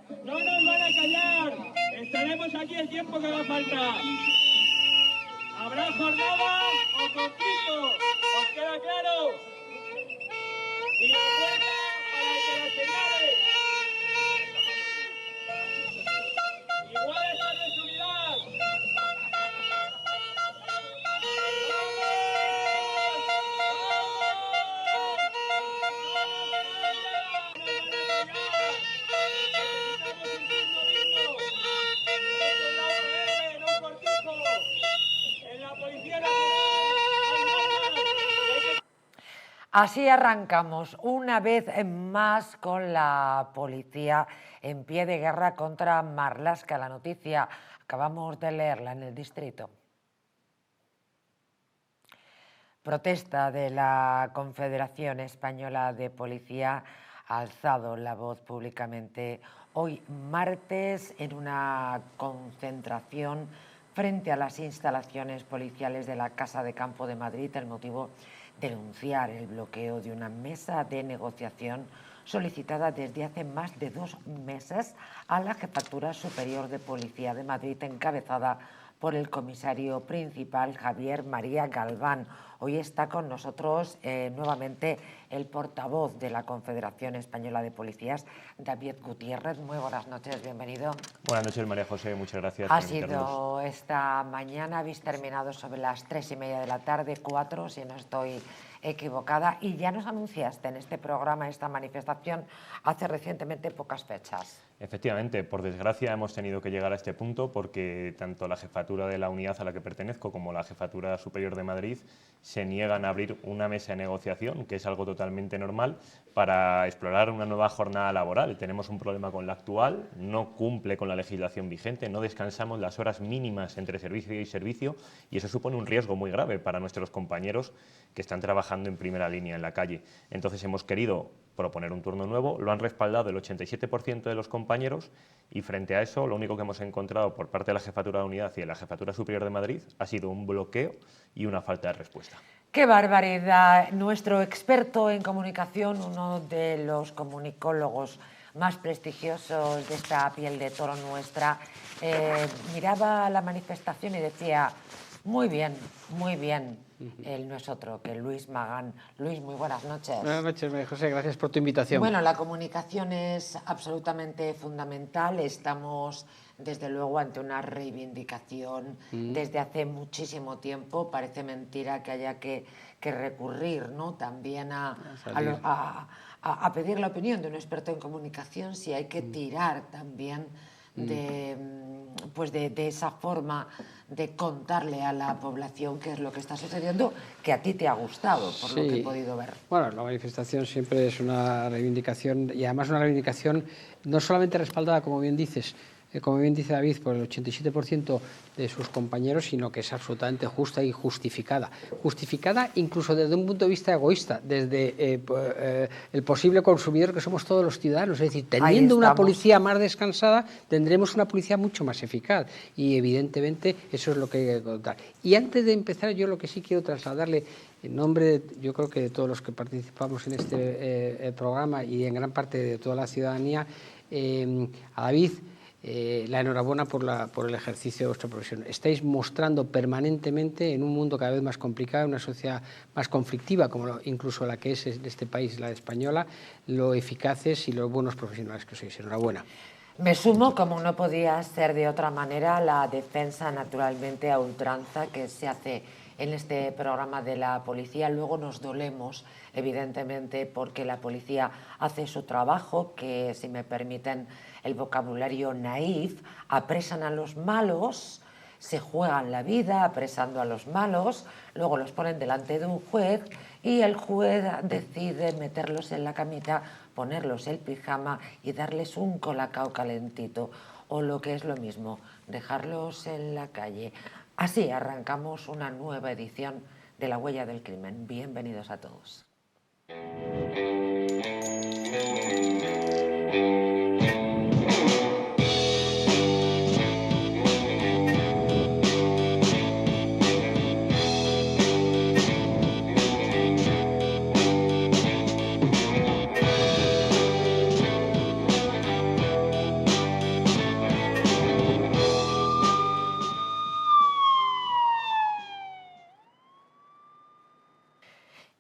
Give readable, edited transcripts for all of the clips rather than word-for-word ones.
No nos van a callar. Estaremos aquí el tiempo que haga falta. ¿Habrá jornada o conflicto? ¿Os queda claro? Y la puerta para el que la señale. Igual es la desunidad. Así arrancamos una vez más con la policía en pie de guerra contra Marlaska. La noticia acabamos de leerla en El Distrito. Protesta de la Confederación Española de Policía ha alzado la voz públicamente hoy martes en una concentración frente a las instalaciones policiales de la Casa de Campo de Madrid. El motivo: denunciar el bloqueo de una mesa de negociación solicitada desde hace más de 2 meses a la Jefatura Superior de Policía de Madrid, encabezada por el comisario principal Javier María Galván. Hoy está con nosotros nuevamente el portavoz de la Confederación Española de Policías, David Gutiérrez. Muy buenas noches, bienvenido. Buenas noches, María José, muchas gracias. Ha sido esta mañana, habéis terminado sobre las 3:30 de la tarde, 4 si no estoy equivocada, y ya nos anunciaste en este programa esta manifestación hace recientemente pocas fechas. Efectivamente, por desgracia hemos tenido que llegar a este punto porque tanto la jefatura de la unidad a la que pertenezco como la Jefatura Superior de Madrid se niegan a abrir una mesa de negociación, que es algo totalmente normal, para explorar una nueva jornada laboral. Tenemos un problema con la actual, no cumple con la legislación vigente, no descansamos las horas mínimas entre servicio y servicio, y eso supone un riesgo muy grave para nuestros compañeros que están trabajando en primera línea en la calle. Entonces hemos querido proponer un turno nuevo, lo han respaldado el 87% de los compañeros, y frente a eso lo único que hemos encontrado por parte de la Jefatura de Unidad y de la Jefatura Superior de Madrid ha sido un bloqueo y una falta de respuesta. ¡Qué barbaridad! Nuestro experto en comunicación, uno de los comunicólogos más prestigiosos de esta piel de toro nuestra, miraba la manifestación y decía: muy bien, él no es otro que Luis Magán. Luis, muy buenas noches. Buenas noches, María José, gracias por tu invitación. Bueno, la comunicación es absolutamente fundamental. Estamos, desde luego, ante una reivindicación desde hace muchísimo tiempo. Parece mentira que haya que recurrir, ¿no?, también a pedir la opinión de un experto en comunicación, si hay que tirar también de esa forma de contarle a la población qué es lo que está sucediendo, que a ti te ha gustado, por lo que he podido ver. Bueno, la manifestación siempre es una reivindicación, y además una reivindicación no solamente respaldada, como bien dice David, por el 87% de sus compañeros, sino que es absolutamente justa y justificada. Justificada incluso desde un punto de vista egoísta, desde el posible consumidor que somos todos los ciudadanos. Es decir, teniendo una policía más descansada, tendremos una policía mucho más eficaz, y evidentemente eso es lo que hay que contar. Y antes de empezar, yo lo que sí quiero trasladarle, en nombre, yo creo que de todos los que participamos en este programa y en gran parte de toda la ciudadanía, a David, la enhorabuena por el ejercicio de vuestra profesión. Estáis mostrando permanentemente, en un mundo cada vez más complicado, en una sociedad más conflictiva, como incluso la que es de este país, la española, lo eficaces y los buenos profesionales que sois. Enhorabuena. Me sumo, como no podía ser de otra manera, a la defensa naturalmente a ultranza que se hace en este programa de la policía. Luego nos dolemos, evidentemente, porque la policía hace su trabajo, que, si me permiten el vocabulario naif, apresan a los malos, se juegan la vida apresando a los malos, luego los ponen delante de un juez y el juez decide meterlos en la camita, ponerlos el pijama y darles un colacao calentito, o lo que es lo mismo, dejarlos en la calle. Así arrancamos una nueva edición de La Huella del Crimen. Bienvenidos a todos.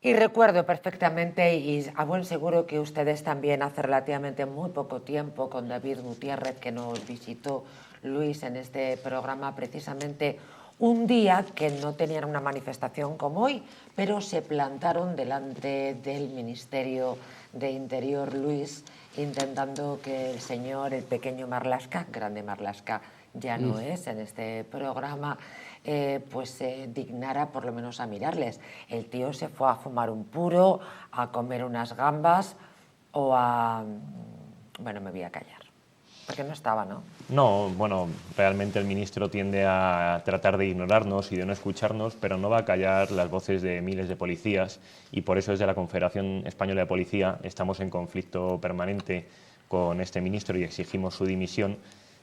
Y recuerdo perfectamente, y a buen seguro que ustedes también, hace relativamente muy poco tiempo, con David Gutiérrez, que nos visitó Luis en este programa, precisamente un día que no tenían una manifestación como hoy, pero se plantaron delante del Ministerio de Interior, Luis, intentando que el señor, el pequeño Marlaska, grande Marlaska ya no es en este programa, pues se dignara por lo menos a mirarles. El tío se fue a fumar un puro, a comer unas gambas o a... Bueno, me voy a callar, porque no estaba, ¿no? No, bueno, realmente el ministro tiende a tratar de ignorarnos y de no escucharnos, pero no va a callar las voces de miles de policías, y por eso desde la Confederación Española de Policía estamos en conflicto permanente con este ministro y exigimos su dimisión,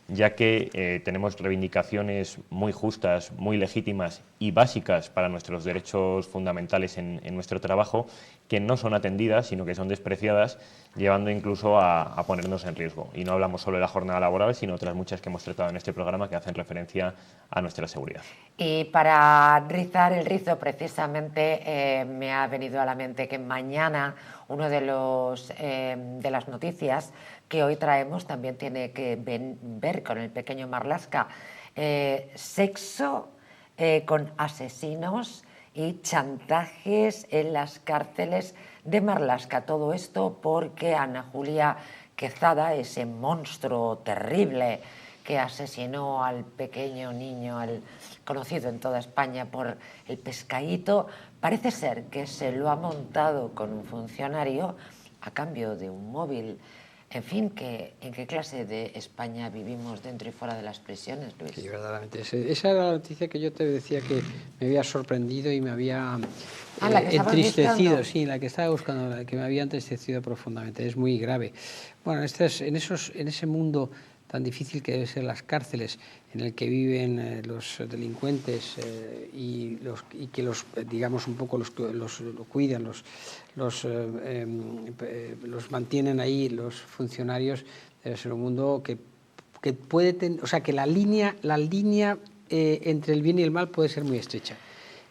ya que tenemos reivindicaciones muy justas, muy legítimas y básicas para nuestros derechos fundamentales en nuestro trabajo, que no son atendidas, sino que son despreciadas, llevando incluso a ponernos en riesgo. Y no hablamos solo de la jornada laboral, sino otras muchas que hemos tratado en este programa que hacen referencia a nuestra seguridad. Y para rizar el rizo, precisamente, me ha venido a la mente que mañana uno de las noticias que hoy traemos también tiene que ver con el pequeño Marlaska. Sexo con asesinos y chantajes en las cárceles de Marlaska. Todo esto porque Ana Julia Quezada, ese monstruo terrible que asesinó al pequeño niño, conocido en toda España por el pescadito, parece ser que se lo ha montado con un funcionario a cambio de un móvil. En fin, ¿en qué clase de España vivimos dentro y fuera de las prisiones, Luis? Sí, verdaderamente. Esa era la noticia que yo te decía que me había sorprendido y me había entristecido. Sí, la que estaba buscando, la que me había entristecido profundamente. Es muy grave. Bueno, en ese mundo tan difícil que debe ser las cárceles, en el que viven los delincuentes y que los, digamos, un poco los cuidan, los mantienen ahí los funcionarios, debe ser un mundo que puede tener, o sea, que la línea entre el bien y el mal puede ser muy estrecha.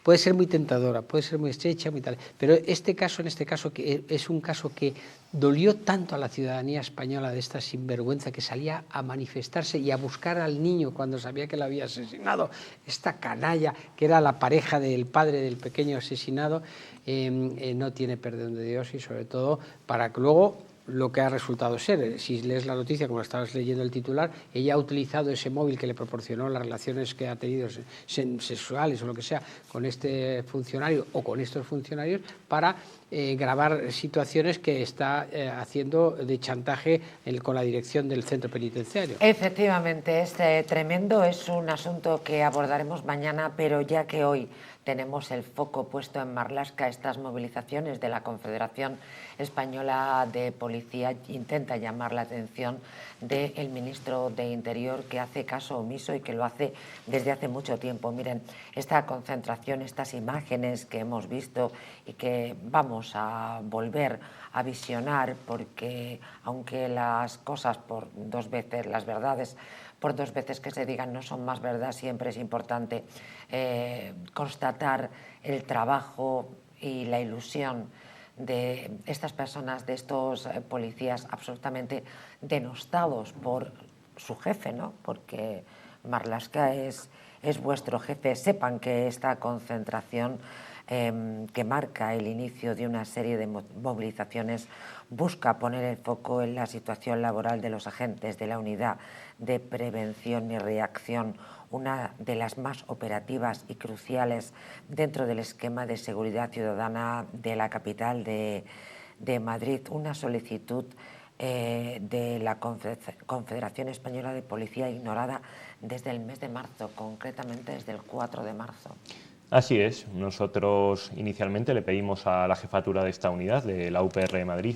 Puede ser muy tentadora, puede ser muy estrecha, muy tal. Pero en este caso, que es un caso que dolió tanto a la ciudadanía española, de esta sinvergüenza que salía a manifestarse y a buscar al niño cuando sabía que lo había asesinado, esta canalla que era la pareja del padre del pequeño asesinado, no tiene perdón de Dios, y sobre todo para que luego lo que ha resultado ser. Si lees la noticia, como estabas leyendo el titular, ella ha utilizado ese móvil que le proporcionó las relaciones que ha tenido sexuales o lo que sea con este funcionario o con estos funcionarios para grabar situaciones que está haciendo de chantaje con la dirección del centro penitenciario. Efectivamente, es tremendo, es un asunto que abordaremos mañana, pero ya que hoy tenemos el foco puesto en Marlaska, estas movilizaciones de la Confederación Española de Policía intenta llamar la atención del ministro de Interior, que hace caso omiso y que lo hace desde hace mucho tiempo. Miren, esta concentración, estas imágenes que hemos visto y que vamos a volver a visionar, porque aunque las cosas por dos veces, las verdades por dos veces que se digan no son más verdad, siempre es importante constatar el trabajo y la ilusión de estas personas, de estos policías absolutamente denostados por su jefe, ¿no? Porque Marlaska es vuestro jefe. Sepan que esta concentración que marca el inicio de una serie de movilizaciones busca poner el foco en la situación laboral de los agentes de la Unidad de Prevención y Reacción, una de las más operativas y cruciales dentro del esquema de seguridad ciudadana de la capital de Madrid. Una solicitud de la Confederación Española de Policía ignorada desde el mes de marzo, concretamente desde el 4 de marzo. Así es, nosotros inicialmente le pedimos a la jefatura de esta unidad, de la UPR de Madrid,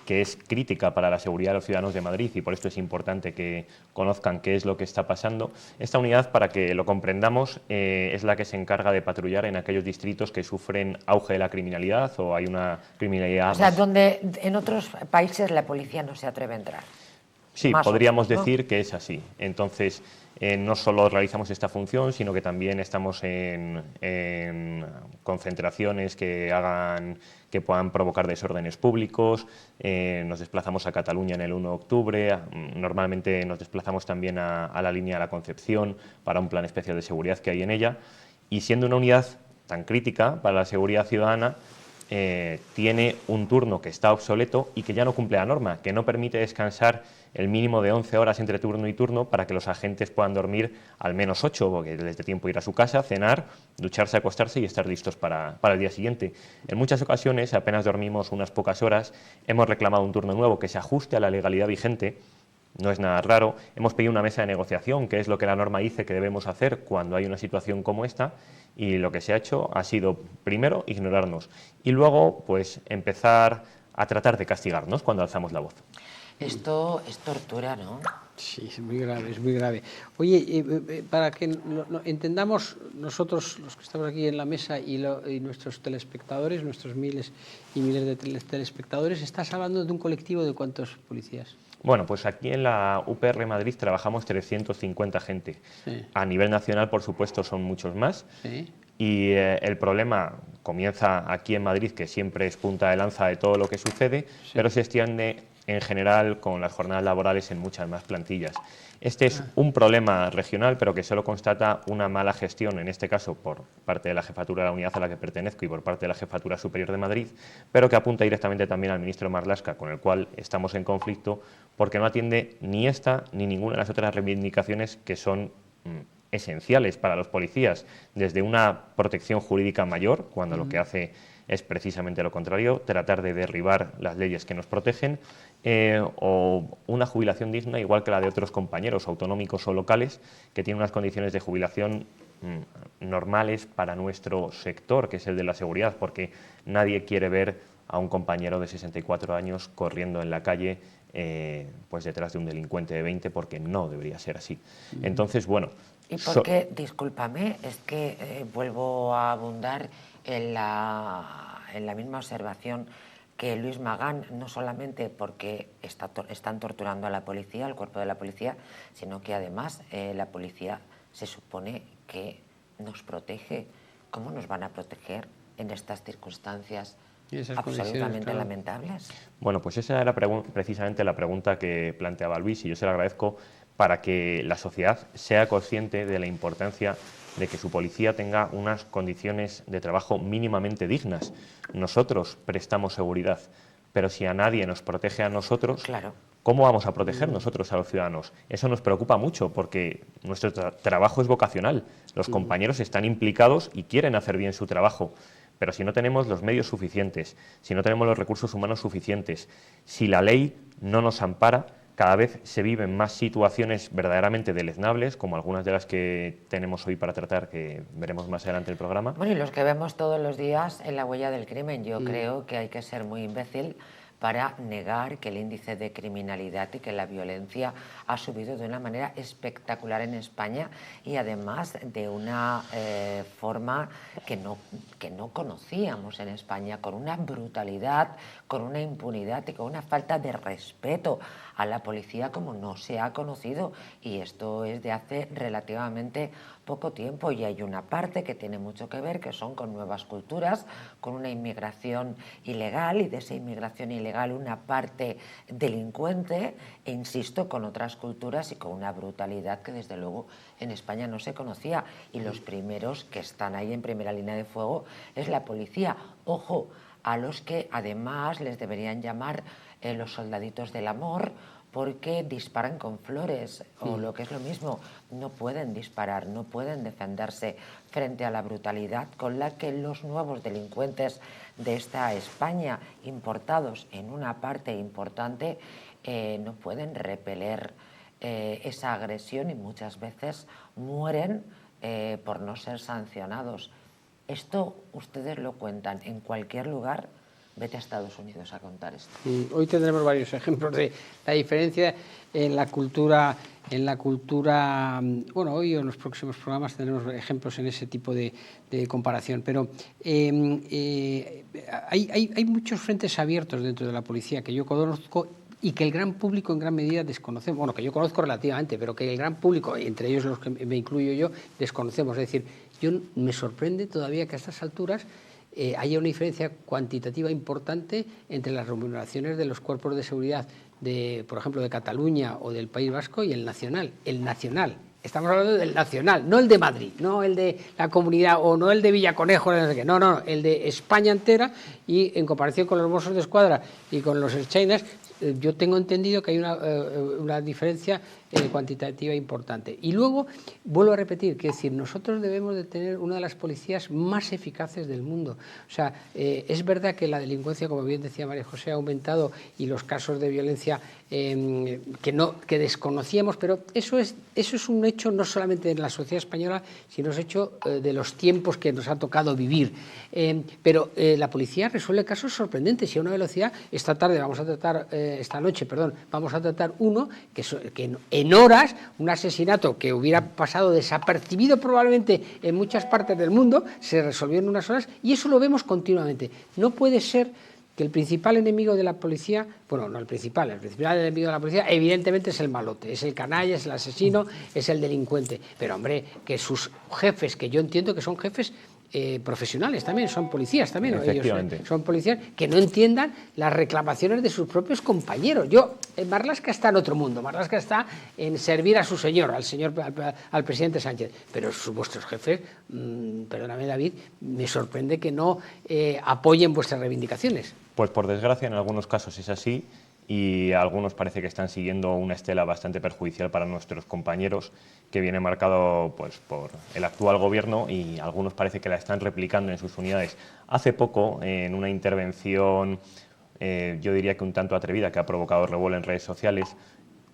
que es crítica para la seguridad de los ciudadanos de Madrid, y por esto es importante que conozcan qué es lo que está pasando. Esta unidad, para que lo comprendamos, es la que se encarga de patrullar en aquellos distritos que sufren auge de la criminalidad o hay una criminalidad... O sea, donde en otros países la policía no se atreve a entrar. Sí, Más o podríamos menos, ¿no? decir que es así. Entonces, no solo realizamos esta función, sino que también estamos en concentraciones que puedan provocar desórdenes públicos. Nos desplazamos a Cataluña en el 1 de octubre. Normalmente nos desplazamos también a la línea de la Concepción para un plan especial de seguridad que hay en ella. Y siendo una unidad tan crítica para la seguridad ciudadana, tiene un turno que está obsoleto y que ya no cumple la norma, que no permite descansar el mínimo de 11 horas entre turno y turno para que los agentes puedan dormir al menos 8, porque les dé tiempo ir a su casa, cenar, ducharse, acostarse y estar listos para el día siguiente. En muchas ocasiones, apenas dormimos unas pocas horas, hemos reclamado un turno nuevo que se ajuste a la legalidad vigente. No es nada raro. Hemos pedido una mesa de negociación, que es lo que la norma dice que debemos hacer cuando hay una situación como esta, y lo que se ha hecho ha sido, primero, ignorarnos, y luego, pues, empezar a tratar de castigarnos cuando alzamos la voz. Esto es tortura, ¿no? Sí, es muy grave, es muy grave. Oye, para que entendamos nosotros, los que estamos aquí en la mesa y nuestros telespectadores, nuestros miles y miles de telespectadores, estás hablando de un colectivo de ¿cuántos policías? Bueno, pues aquí en la UPR Madrid trabajamos 350 gente. Sí. A nivel nacional, por supuesto, son muchos más. Sí. Y el problema comienza aquí en Madrid, que siempre es punta de lanza de todo lo que sucede, Sí. pero se extiende en general con las jornadas laborales en muchas más plantillas. Este es un problema regional, pero que solo constata una mala gestión, en este caso por parte de la jefatura de la unidad a la que pertenezco y por parte de la Jefatura Superior de Madrid, pero que apunta directamente también al ministro Marlaska, con el cual estamos en conflicto, porque no atiende ni esta ni ninguna de las otras reivindicaciones que son esenciales para los policías, desde una protección jurídica mayor, cuando lo que hace es precisamente lo contrario, tratar de derribar las leyes que nos protegen, o una jubilación digna, igual que la de otros compañeros autonómicos o locales, que tienen unas condiciones de jubilación normales para nuestro sector, que es el de la seguridad, porque nadie quiere ver a un compañero de 64 años corriendo en la calle pues detrás de un delincuente de 20, porque no debería ser así. Entonces, bueno... Y porque, discúlpame, es que vuelvo a abundar en la misma observación que Luis Magán, no solamente porque están torturando a la policía, al cuerpo de la policía, sino que además la policía se supone que nos protege. ¿Cómo nos van a proteger en estas circunstancias absolutamente lamentables? Bueno, pues esa era precisamente la pregunta que planteaba Luis, y yo se la agradezco, para que la sociedad sea consciente de la importancia de que su policía tenga unas condiciones de trabajo mínimamente dignas. Nosotros prestamos seguridad, pero si a nadie nos protege a nosotros, claro, ¿cómo vamos a proteger nosotros a los ciudadanos? Eso nos preocupa mucho, porque nuestro trabajo es vocacional. Los compañeros están implicados y quieren hacer bien su trabajo. Pero si no tenemos los medios suficientes, si no tenemos los recursos humanos suficientes, si la ley no nos ampara, cada vez se viven más situaciones verdaderamente deleznables, como algunas de las que tenemos hoy para tratar, que veremos más adelante en el programa. Bueno, y los que vemos todos los días en la huella del crimen. Yo creo que hay que ser muy imbécil para negar que el índice de criminalidad y que la violencia ha subido de una manera espectacular en España, y además de una forma que no conocíamos en España, con una brutalidad, con una impunidad y con una falta de respeto a la policía como no se ha conocido, y esto es de hace relativamente poco tiempo. Y hay una parte que tiene mucho que ver, que son con nuevas culturas, con una inmigración ilegal, y de esa inmigración ilegal una parte delincuente, e insisto, con otras culturas y con una brutalidad que desde luego en España no se conocía, y los primeros que están ahí en primera línea de fuego es la policía. Ojo, a los que además les deberían llamar los soldaditos del amor, porque disparan con flores, o lo que es lo mismo, no pueden disparar, no pueden defenderse frente a la brutalidad con la que los nuevos delincuentes de esta España, importados en una parte importante, no pueden repeler esa agresión, y muchas veces mueren por no ser sancionados. Esto ustedes lo cuentan en cualquier lugar. Vete a Estados Unidos a contar esto. Hoy tendremos varios ejemplos de la diferencia en la cultura. Bueno, hoy o en los próximos programas tendremos ejemplos en ese tipo de comparación. Pero hay muchos frentes abiertos dentro de la policía que yo conozco, y que el gran público en gran medida desconocemos, bueno, que yo conozco relativamente, pero que el gran público, entre ellos los que me incluyo yo, desconocemos. Es decir, me sorprende todavía que a estas alturas haya una diferencia cuantitativa importante entre las remuneraciones de los cuerpos de seguridad, por ejemplo, de Cataluña o del País Vasco y el nacional. El nacional. Estamos hablando del nacional, no el de Madrid, no el de la comunidad o no el de Villaconejo, no sé qué. No, el de España entera, y en comparación con los Mossos de Escuadra y con los ertzainas, yo tengo entendido que hay una diferencia cuantitativa importante. Y luego, vuelvo a repetir, que es decir, nosotros debemos de tener una de las policías más eficaces del mundo. O sea, es verdad que la delincuencia, como bien decía María José, ha aumentado, y los casos de violencia que desconocíamos, pero eso es un hecho no solamente de la sociedad española, sino es hecho de los tiempos que nos ha tocado vivir. Pero la policía resuelve casos sorprendentes y a una velocidad. Esta noche vamos a tratar uno que en horas, un asesinato que hubiera pasado desapercibido probablemente en muchas partes del mundo, se resolvió en unas horas, y eso lo vemos continuamente. No puede ser que el principal enemigo de la policía, bueno, no el principal enemigo de la policía evidentemente es el malote, es el canalla, es el asesino, es el delincuente, pero hombre, que sus jefes, que yo entiendo que son jefes profesionales también, son policías también, Efectivamente. ellos son policías, que no entiendan las reclamaciones de sus propios compañeros. Marlaska está en otro mundo, Marlaska está en servir a su señor, al presidente Sánchez, pero vuestros jefes, perdóname David, me sorprende que no apoyen vuestras reivindicaciones. Pues por desgracia en algunos casos es así, y algunos parece que están siguiendo una estela bastante perjudicial para nuestros compañeros, que viene marcado pues por el actual gobierno, y algunos parece que la están replicando en sus unidades. Hace poco, en una intervención, yo diría que un tanto atrevida, que ha provocado revuelo en redes sociales,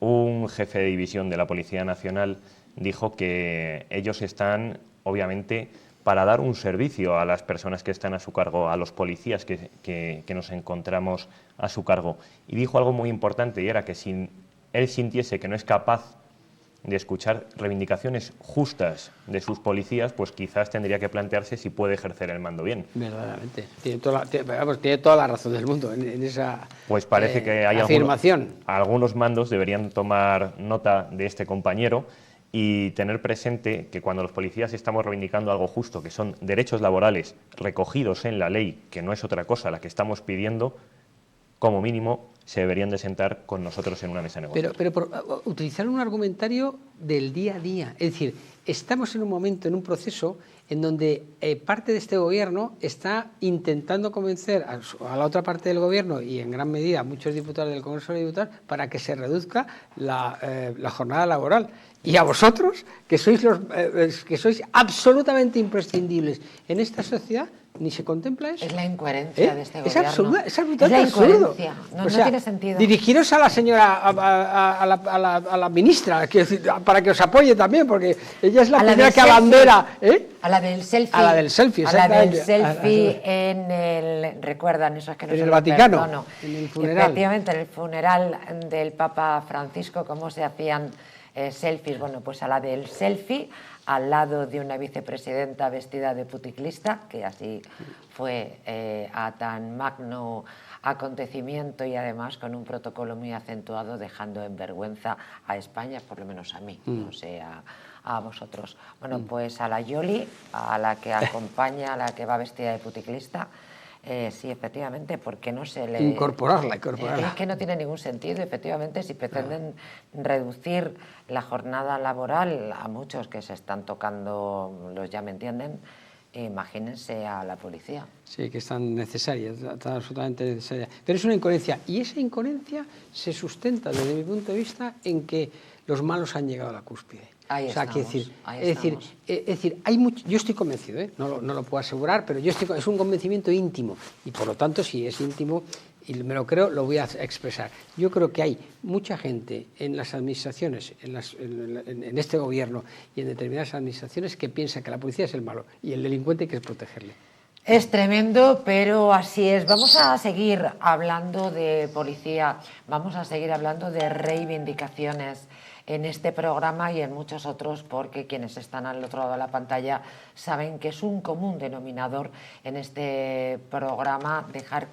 un jefe de división de la Policía Nacional dijo que ellos están, obviamente, para dar un servicio a las personas que están a su cargo, a los policías que nos encontramos a su cargo. Y dijo algo muy importante, y era que si él sintiese que no es capaz de escuchar reivindicaciones justas de sus policías, pues quizás tendría que plantearse si puede ejercer el mando bien. Verdaderamente. Tiene toda la razón del mundo en esa pues parece que hay afirmación. Algunos mandos deberían tomar nota de este compañero y tener presente que cuando los policías estamos reivindicando algo justo, que son derechos laborales recogidos en la ley, que no es otra cosa la que estamos pidiendo, como mínimo se deberían de sentar con nosotros en una mesa de negociación. Pero por utilizar un argumentario del día a día. Es decir, estamos en un momento, en un proceso en donde parte de este gobierno está intentando convencer a la otra parte del gobierno, y en gran medida a muchos diputados del Congreso de los Diputados, para que se reduzca la jornada laboral. Y a vosotros, que sois absolutamente imprescindibles en esta sociedad, ni se contempla eso. Es la incoherencia de este gobierno. Es absolutamente absurdo. No tiene sentido. Dirigiros a la señora, a la ministra, para que os apoye también, porque ella es la primera que abandera. A la del selfie. A la del selfie, recuerdan esos que no en se el lo Vaticano, perdono. en el funeral. Efectivamente, en el funeral del Papa Francisco, cómo se hacían selfies. Bueno, pues a la del selfie, al lado de una vicepresidenta vestida de puticlista, que así fue a tan magno acontecimiento, y además con un protocolo muy acentuado, dejando en vergüenza a España, por lo menos a mí, no sé a vosotros. Bueno, pues a la Yoli, a la que acompaña, a la que va vestida de puticlista, sí, efectivamente, porque no se le... Incorporarla. Es que no tiene ningún sentido, efectivamente, si pretenden reducir la jornada laboral a muchos que se están tocando, los ya me entienden, imagínense a la policía. Sí, que es tan necesaria, tan absolutamente necesaria. Pero es una incoherencia, y esa incoherencia se sustenta, desde mi punto de vista, en que los malos han llegado a la cúspide. Es decir, hay mucho, yo estoy convencido, no lo puedo asegurar, pero es un convencimiento íntimo, y por lo tanto, si es íntimo y me lo creo, lo voy a expresar. Yo creo que hay mucha gente en las administraciones, en este gobierno y en determinadas administraciones, que piensa que la policía es el malo y el delincuente hay que protegerle. Es tremendo, pero así es. Vamos a seguir hablando de policía, vamos a seguir hablando de reivindicaciones en este programa y en muchos otros, porque quienes están al otro lado de la pantalla saben que es un común denominador en este programa dejar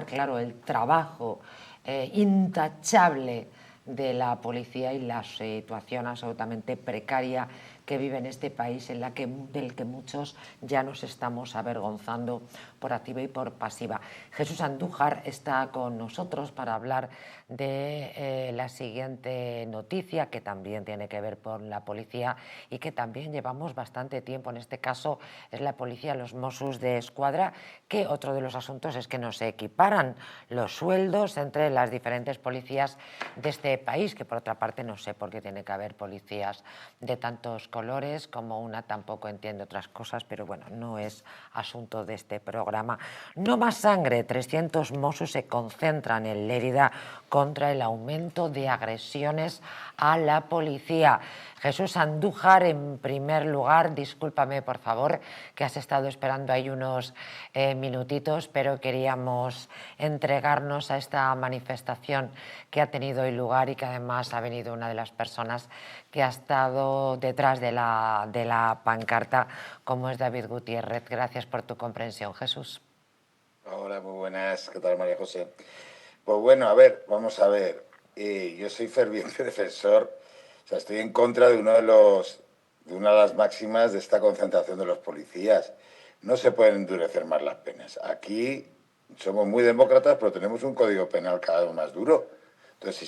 claro el trabajo intachable de la policía y la situación absolutamente precaria que vive en este país, del que muchos ya nos estamos avergonzando por activa y por pasiva. Jesús Andújar está con nosotros para hablar de la siguiente noticia, que también tiene que ver con la policía y que también llevamos bastante tiempo. En este caso es la policía, los Mossos de Escuadra, que otro de los asuntos es que no se equiparan los sueldos entre las diferentes policías de este país, que por otra parte no sé por qué tiene que haber policías de tantos colores, como una tampoco entiende otras cosas, pero bueno, no es asunto de este programa. No más sangre, 300 Mossos se concentran en Lérida contra el aumento de agresiones a la policía. Jesús Andújar, en primer lugar, discúlpame por favor, que has estado esperando ahí unos minutitos, pero queríamos entregarnos a esta manifestación que ha tenido hoy lugar y que además ha venido una de las personas que ha estado detrás de la pancarta, como es David Gutiérrez. Gracias por tu comprensión, Jesús. Hola, muy buenas. ¿Qué tal, María José? Pues bueno, a ver, vamos a ver. Yo soy ferviente defensor, o sea, estoy en contra de una de las máximas de esta concentración de los policías. No se pueden endurecer más las penas. Aquí somos muy demócratas, pero tenemos un código penal cada vez más duro. Entonces, si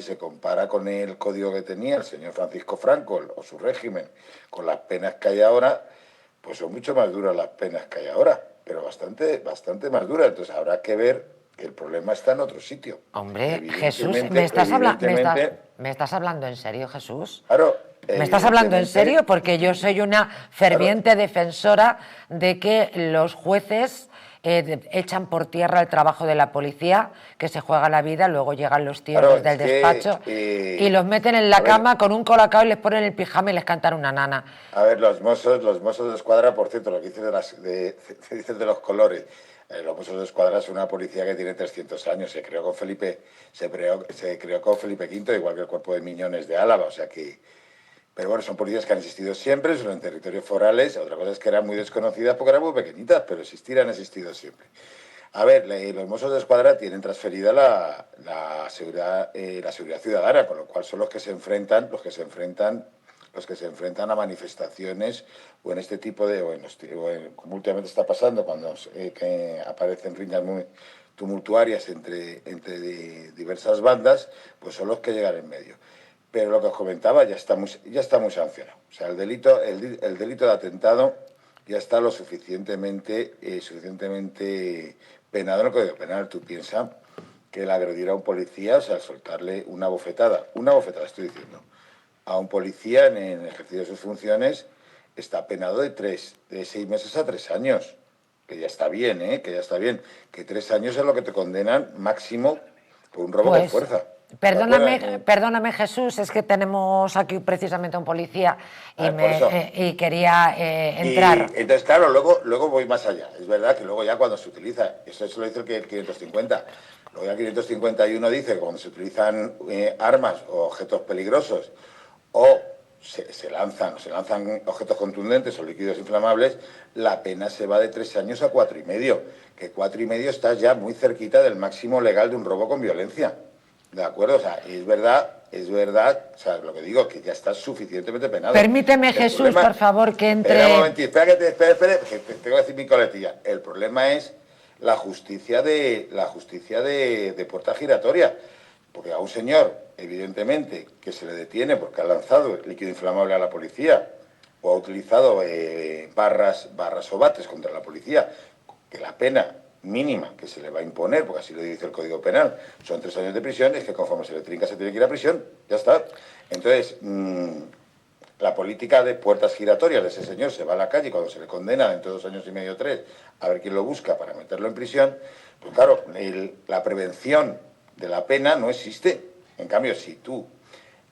se compara con el código que tenía el señor Francisco Franco o su régimen, con las penas que hay ahora, pues son mucho más duras las penas que hay ahora, pero bastante más duras. Entonces, habrá que ver que el problema está en otro sitio. Hombre, Jesús, ¿me estás hablando en serio, Jesús? Claro. ¿Me estás hablando en serio? Porque yo soy una ferviente defensora de que los jueces echan por tierra el trabajo de la policía, que se juega la vida, luego llegan los tíos desde el despacho y los meten en la cama con un colacao y les ponen el pijama y les cantan una nana. A ver, los Mossos de Escuadra, por cierto, lo que dices de los colores. Los Mossos de Escuadra es una policía que tiene 300 años, se creó con Felipe V, igual que el Cuerpo de Miñones de Álava, o sea que... Pero bueno, son policías que han existido siempre, son en territorios forales. Otra cosa es que eran muy desconocidas porque eran muy pequeñitas, pero existir han existido siempre. A ver, los Mossos de Escuadra tienen transferida la seguridad ciudadana, con lo cual son los que se enfrentan a manifestaciones o en este tipo de, como últimamente está pasando cuando que aparecen riñas muy tumultuarias entre diversas bandas, pues son los que llegan en medio. Pero lo que os comentaba ya está muy sancionado. O sea, el delito de atentado ya está lo suficientemente penado en el Código Penal. Tú piensas que el agredir a un policía, o sea, soltarle una bofetada estoy diciendo, a un policía en el ejercicio de sus funciones, está penado de 6 meses a 3 años. Que ya está bien, que ya está bien. Que 3 años es lo que te condenan máximo por un robo con fuerza. Perdóname, Jesús, es que tenemos aquí precisamente a un policía y quería entrar. Entonces, claro, luego voy más allá. Es verdad que luego ya cuando se utiliza, eso lo dice el 550, luego ya el 551 dice que cuando se utilizan armas o objetos peligrosos o se lanzan objetos contundentes o líquidos inflamables, la pena se va de 3 años a 4,5, que 4,5 está ya muy cerquita del máximo legal de un robo con violencia. ¿De acuerdo? O sea, es verdad, o sea, lo que digo, que ya está suficientemente penado. Permíteme, Jesús, por favor, que entre... Espera un momentito, espera, que tengo que decir mi coletilla. El problema es la justicia de puerta giratoria. Porque a un señor, evidentemente, que se le detiene porque ha lanzado líquido inflamable a la policía o ha utilizado barras o bates contra la policía, que la pena mínima que se le va a imponer, porque así lo dice el Código Penal, son 3 años de prisión, es que conforme se le trinca se tiene que ir a prisión, ya está. Entonces, la política de puertas giratorias de ese señor se va a la calle cuando se le condena dentro de 2 años y medio, 3, a ver quién lo busca para meterlo en prisión, pues claro, la prevención de la pena no existe. En cambio, si tú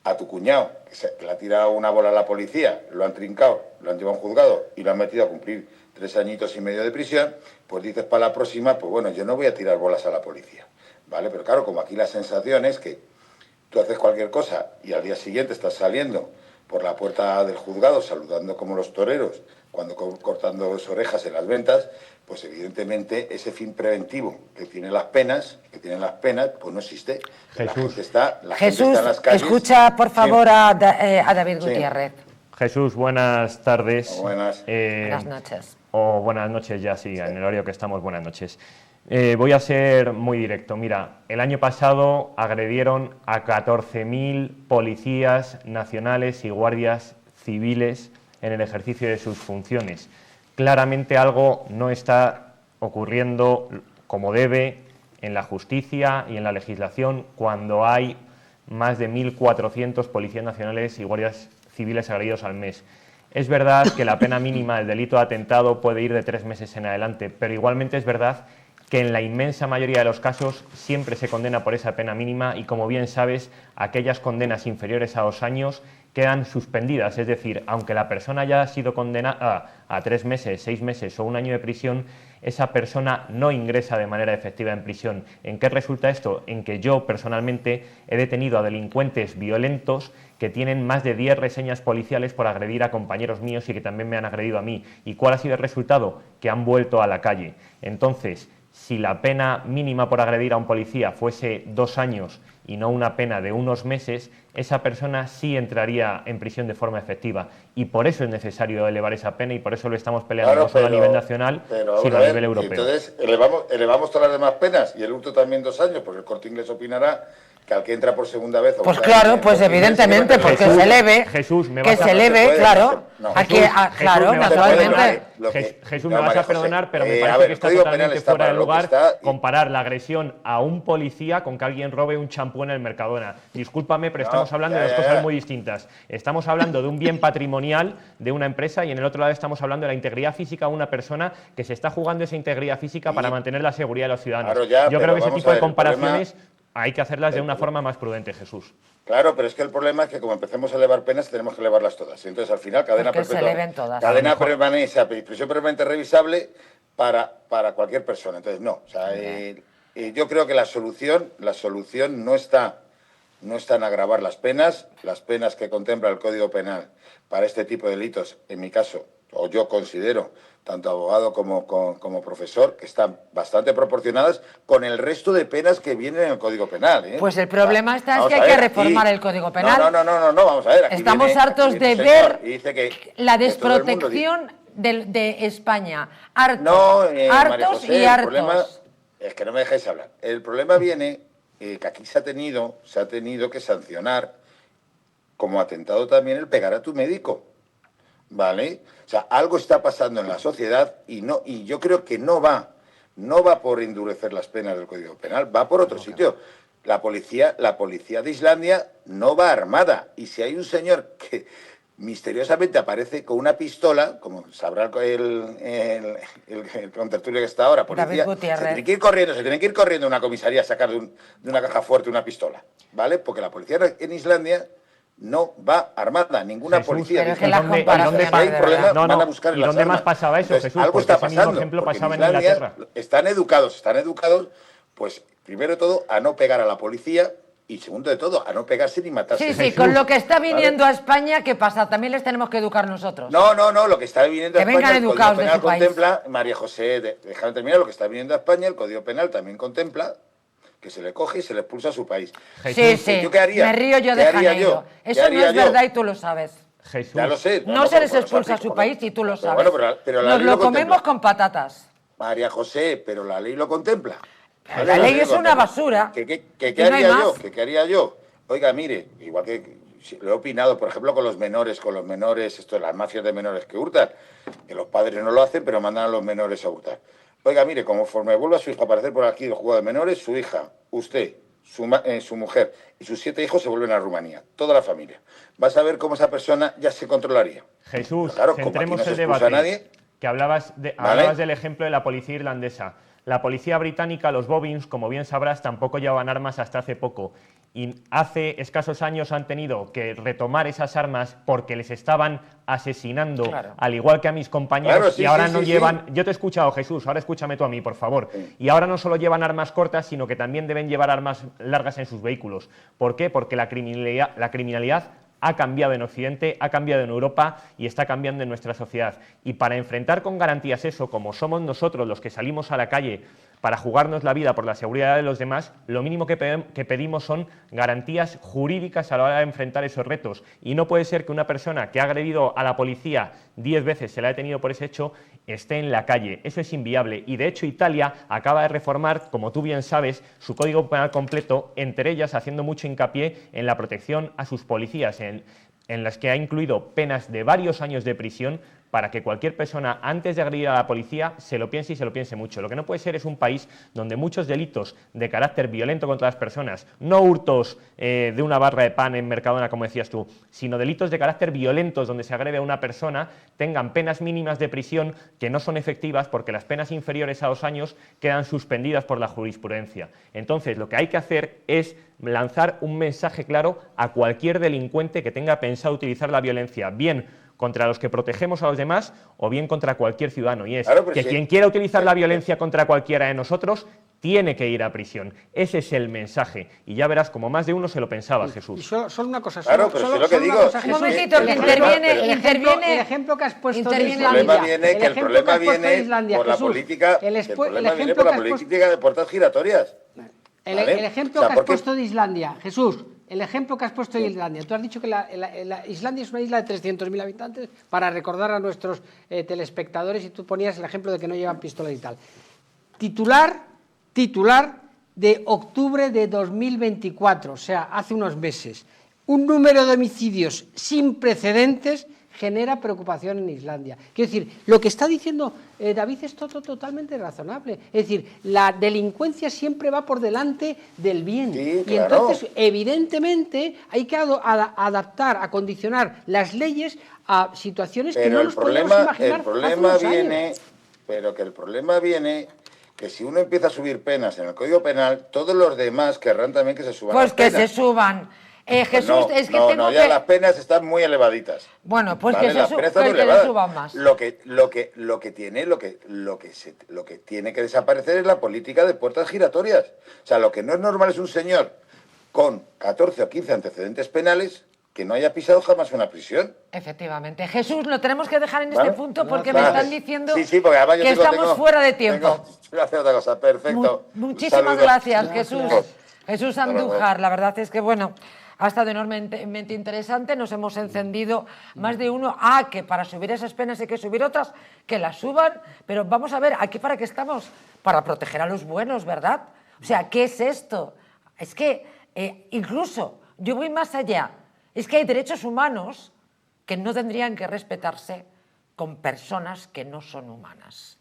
a tu cuñado, que le ha tirado una bola a la policía, lo han trincado, lo han llevado a un juzgado y lo han metido a cumplir 3 añitos y medio de prisión, pues dices para la próxima, pues bueno, yo no voy a tirar bolas a la policía, ¿vale? Pero claro, como aquí la sensación es que tú haces cualquier cosa y al día siguiente estás saliendo por la puerta del juzgado saludando como los toreros, cuando cortando las orejas en las ventas, pues evidentemente ese fin preventivo que tienen las penas, que tienen las penas, pues no existe. La Jesús. gente está Jesús, en las calles. escucha por favor Sí. a David Sí. Gutiérrez. Jesús, buenas tardes. Buenas. Buenas noches. O buenas noches ya, sí, en el horario que estamos, buenas noches. Voy a ser muy directo. Mira, el año pasado agredieron a 14.000 policías nacionales y guardias civiles en el ejercicio de sus funciones. Claramente algo no está ocurriendo como debe en la justicia y en la legislación cuando hay más de 1.400 policías nacionales y guardias civiles agredidos al mes. Es verdad que la pena mínima del delito de atentado puede ir de 3 meses en adelante, pero igualmente es verdad que en la inmensa mayoría de los casos siempre se condena por esa pena mínima y, como bien sabes, aquellas condenas inferiores a 2 años quedan suspendidas. Es decir, aunque la persona haya sido condenada a 3 meses, 6 meses o 1 año de prisión, esa persona no ingresa de manera efectiva en prisión. ¿En qué resulta esto? En que yo personalmente he detenido a delincuentes violentos que tienen más de 10 reseñas policiales por agredir a compañeros míos y que también me han agredido a mí. ¿Y cuál ha sido el resultado? Que han vuelto a la calle. Entonces, si la pena mínima por agredir a un policía fuese 2 años y no una pena de unos meses, esa persona sí entraría en prisión de forma efectiva. Y por eso es necesario elevar esa pena y por eso lo estamos peleando no solo a nivel nacional, sino a nivel europeo. Entonces, elevamos todas las demás penas y el hurto también 2 años, porque el Corte Inglés opinará que al que entra por segunda vez... Pues claro, pues evidentemente, porque se eleve, Jesús, me que vas a... se eleve, claro, aquí, claro, naturalmente. Jesús, me vas a perdonar, pero me parece que está totalmente fuera de lugar comparar la agresión a un policía con que alguien robe un champú en el Mercadona. Discúlpame, pero estamos hablando de dos cosas muy distintas. Estamos hablando de un bien patrimonial de una empresa y en el otro lado estamos hablando de la integridad física de una persona que se está jugando esa integridad física para mantener la seguridad de los ciudadanos. Yo creo que ese tipo de comparaciones hay que hacerlas de una forma más prudente, Jesús. Claro, pero es que el problema es que como empecemos a elevar penas, tenemos que elevarlas todas. Entonces, al final, cadena perpetua, se eleven todas. Cadena permanente, prisión permanente revisable para cualquier persona. Entonces, no. O sea, yo creo que la solución no está en agravar las penas que contempla el Código Penal para este tipo de delitos, en mi caso, o yo considero, tanto abogado como profesor, que están bastante proporcionadas con el resto de penas que vienen en el Código Penal. Pues el problema es que hay que reformar el Código Penal. No, vamos a ver. Estamos hartos de ver la que desprotección de España. Hartos, María José, y hartos. El problema es que no me dejáis hablar. El problema viene que aquí se ha tenido que sancionar como atentado también el pegar a tu médico. ¿Vale? O sea, algo está pasando en la sociedad y yo creo que no va por endurecer las penas del Código Penal, va por otro sitio. La policía de Islandia no va armada y si hay un señor que misteriosamente aparece con una pistola, como sabrá el contertulio que está ahora, policía, se tiene que ir corriendo a una comisaría a sacar de una caja fuerte una pistola, ¿vale? Porque la policía en Islandia no va armada, ninguna policía. Pero es que las comparaciones van a buscar ¿Y dónde más pasaba eso, Entonces, Jesús? algo está pasando. Ese mismo ejemplo pasaba en Inglaterra. Están educados, pues primero de todo a no pegar a la policía y segundo de todo a no pegarse ni matarse. Sí, con lo que está viniendo a España, ¿qué pasa? También les tenemos que educar nosotros. No, lo que está viniendo a España, el Código Penal contempla, María José, déjame terminar, lo que está viniendo a España, el Código Penal también contempla que se le coge y se le expulsa a su país. Sí, ¿Yo qué haría? Me río yo de Janeiro. Eso no es verdad y tú lo sabes. Jesús. Ya lo sé. No se les expulsa a su país y tú lo sabes. Pero la Nos ley lo comemos con patatas. María José, pero la ley lo contempla. La ley es una basura. ¿Qué haría yo? Oiga, mire, igual que lo he opinado, por ejemplo, con los menores, esto de las mafias de menores que hurtan, que los padres no lo hacen, pero mandan a los menores a hurtar. Oiga, mire, conforme vuelva su hija a aparecer por aquí el juego de menores, su hija, usted, su mujer y sus 7 hijos se vuelven a Rumanía, toda la familia. Vas a ver cómo esa persona ya se controlaría. Jesús, claro, centremos el debate. Que hablabas del ejemplo de la policía irlandesa. La policía británica, los Bobbins, como bien sabrás, tampoco llevaban armas hasta hace poco. Y hace escasos años han tenido que retomar esas armas porque les estaban asesinando, al igual que a mis compañeros, y ahora no llevan... Yo te he escuchado, Jesús, ahora escúchame tú a mí, por favor. Y ahora no solo llevan armas cortas, sino que también deben llevar armas largas en sus vehículos. ¿Por qué? Porque la criminalidad ha cambiado en Occidente, ha cambiado en Europa y está cambiando en nuestra sociedad. Y para enfrentar con garantías eso, como somos nosotros los que salimos a la calle para jugarnos la vida por la seguridad de los demás, lo mínimo que pedimos son garantías jurídicas a la hora de enfrentar esos retos. Y no puede ser que una persona que ha agredido a la policía 10 veces, se la ha detenido por ese hecho, esté en la calle. Eso es inviable. Y de hecho Italia acaba de reformar, como tú bien sabes, su código penal completo, entre ellas haciendo mucho hincapié en la protección a sus policías, en las que ha incluido penas de varios años de prisión para que cualquier persona, antes de agredir a la policía, se lo piense y se lo piense mucho. Lo que no puede ser es un país donde muchos delitos de carácter violento contra las personas, no hurtos de una barra de pan en Mercadona, como decías tú, sino delitos de carácter violentos donde se agrede a una persona, tengan penas mínimas de prisión que no son efectivas porque las penas inferiores a 2 años quedan suspendidas por la jurisprudencia. Entonces, lo que hay que hacer es lanzar un mensaje claro a cualquier delincuente que tenga pensado utilizar la violencia, bien contra los que protegemos a los demás o bien contra cualquier ciudadano. Y es que quien quiera utilizar la violencia contra cualquiera de nosotros tiene que ir a prisión. Ese es el mensaje. Y ya verás como más de uno se lo pensaba, Jesús. Y solo una cosa. Claro, pero si lo que digo... Un momentito, que interviene... El ejemplo que has puesto de Islandia. El problema viene por la Jesús, política... El problema viene por la política de puertas giratorias. El ejemplo que has puesto de Islandia, Jesús, el ejemplo que has puesto de Islandia. Tú has dicho que Islandia es una isla de 300.000 habitantes, para recordar a nuestros telespectadores, y tú ponías el ejemplo de que no llevan pistolas y tal. Titular de octubre de 2024, o sea, hace unos meses. Un número de homicidios sin precedentes genera preocupación en Islandia. Quiero decir, lo que está diciendo David es totalmente razonable. Es decir, la delincuencia siempre va por delante del bien. Sí, y entonces, evidentemente, hay que adaptar, acondicionar las leyes a situaciones que no nos podemos imaginar hace unos años. Pero que el problema viene que si uno empieza a subir penas en el Código Penal, todos los demás querrán también que se suban las penas. Pues que se suban. Jesús, no, es que ya las penas están muy elevaditas. Bueno, pues ¿vale? que se suban más. Lo que tiene que desaparecer es la política de puertas giratorias. O sea, lo que no es normal es un señor con 14 o 15 antecedentes penales que no haya pisado jamás una prisión. Efectivamente. Jesús, lo tenemos que dejar en este punto porque me están diciendo porque además yo que estamos fuera de tiempo. Voy a hacer otra cosa, perfecto. Muchísimas gracias, Jesús. Jesús Andújar, la verdad es que, bueno, ha estado enormemente interesante, nos hemos encendido más de uno. Que para subir esas penas hay que subir otras, que las suban, pero vamos a ver, ¿aquí para qué estamos? Para proteger a los buenos, ¿verdad? O sea, ¿qué es esto? Es que incluso, yo voy más allá, es que hay derechos humanos que no tendrían que respetarse con personas que no son humanas.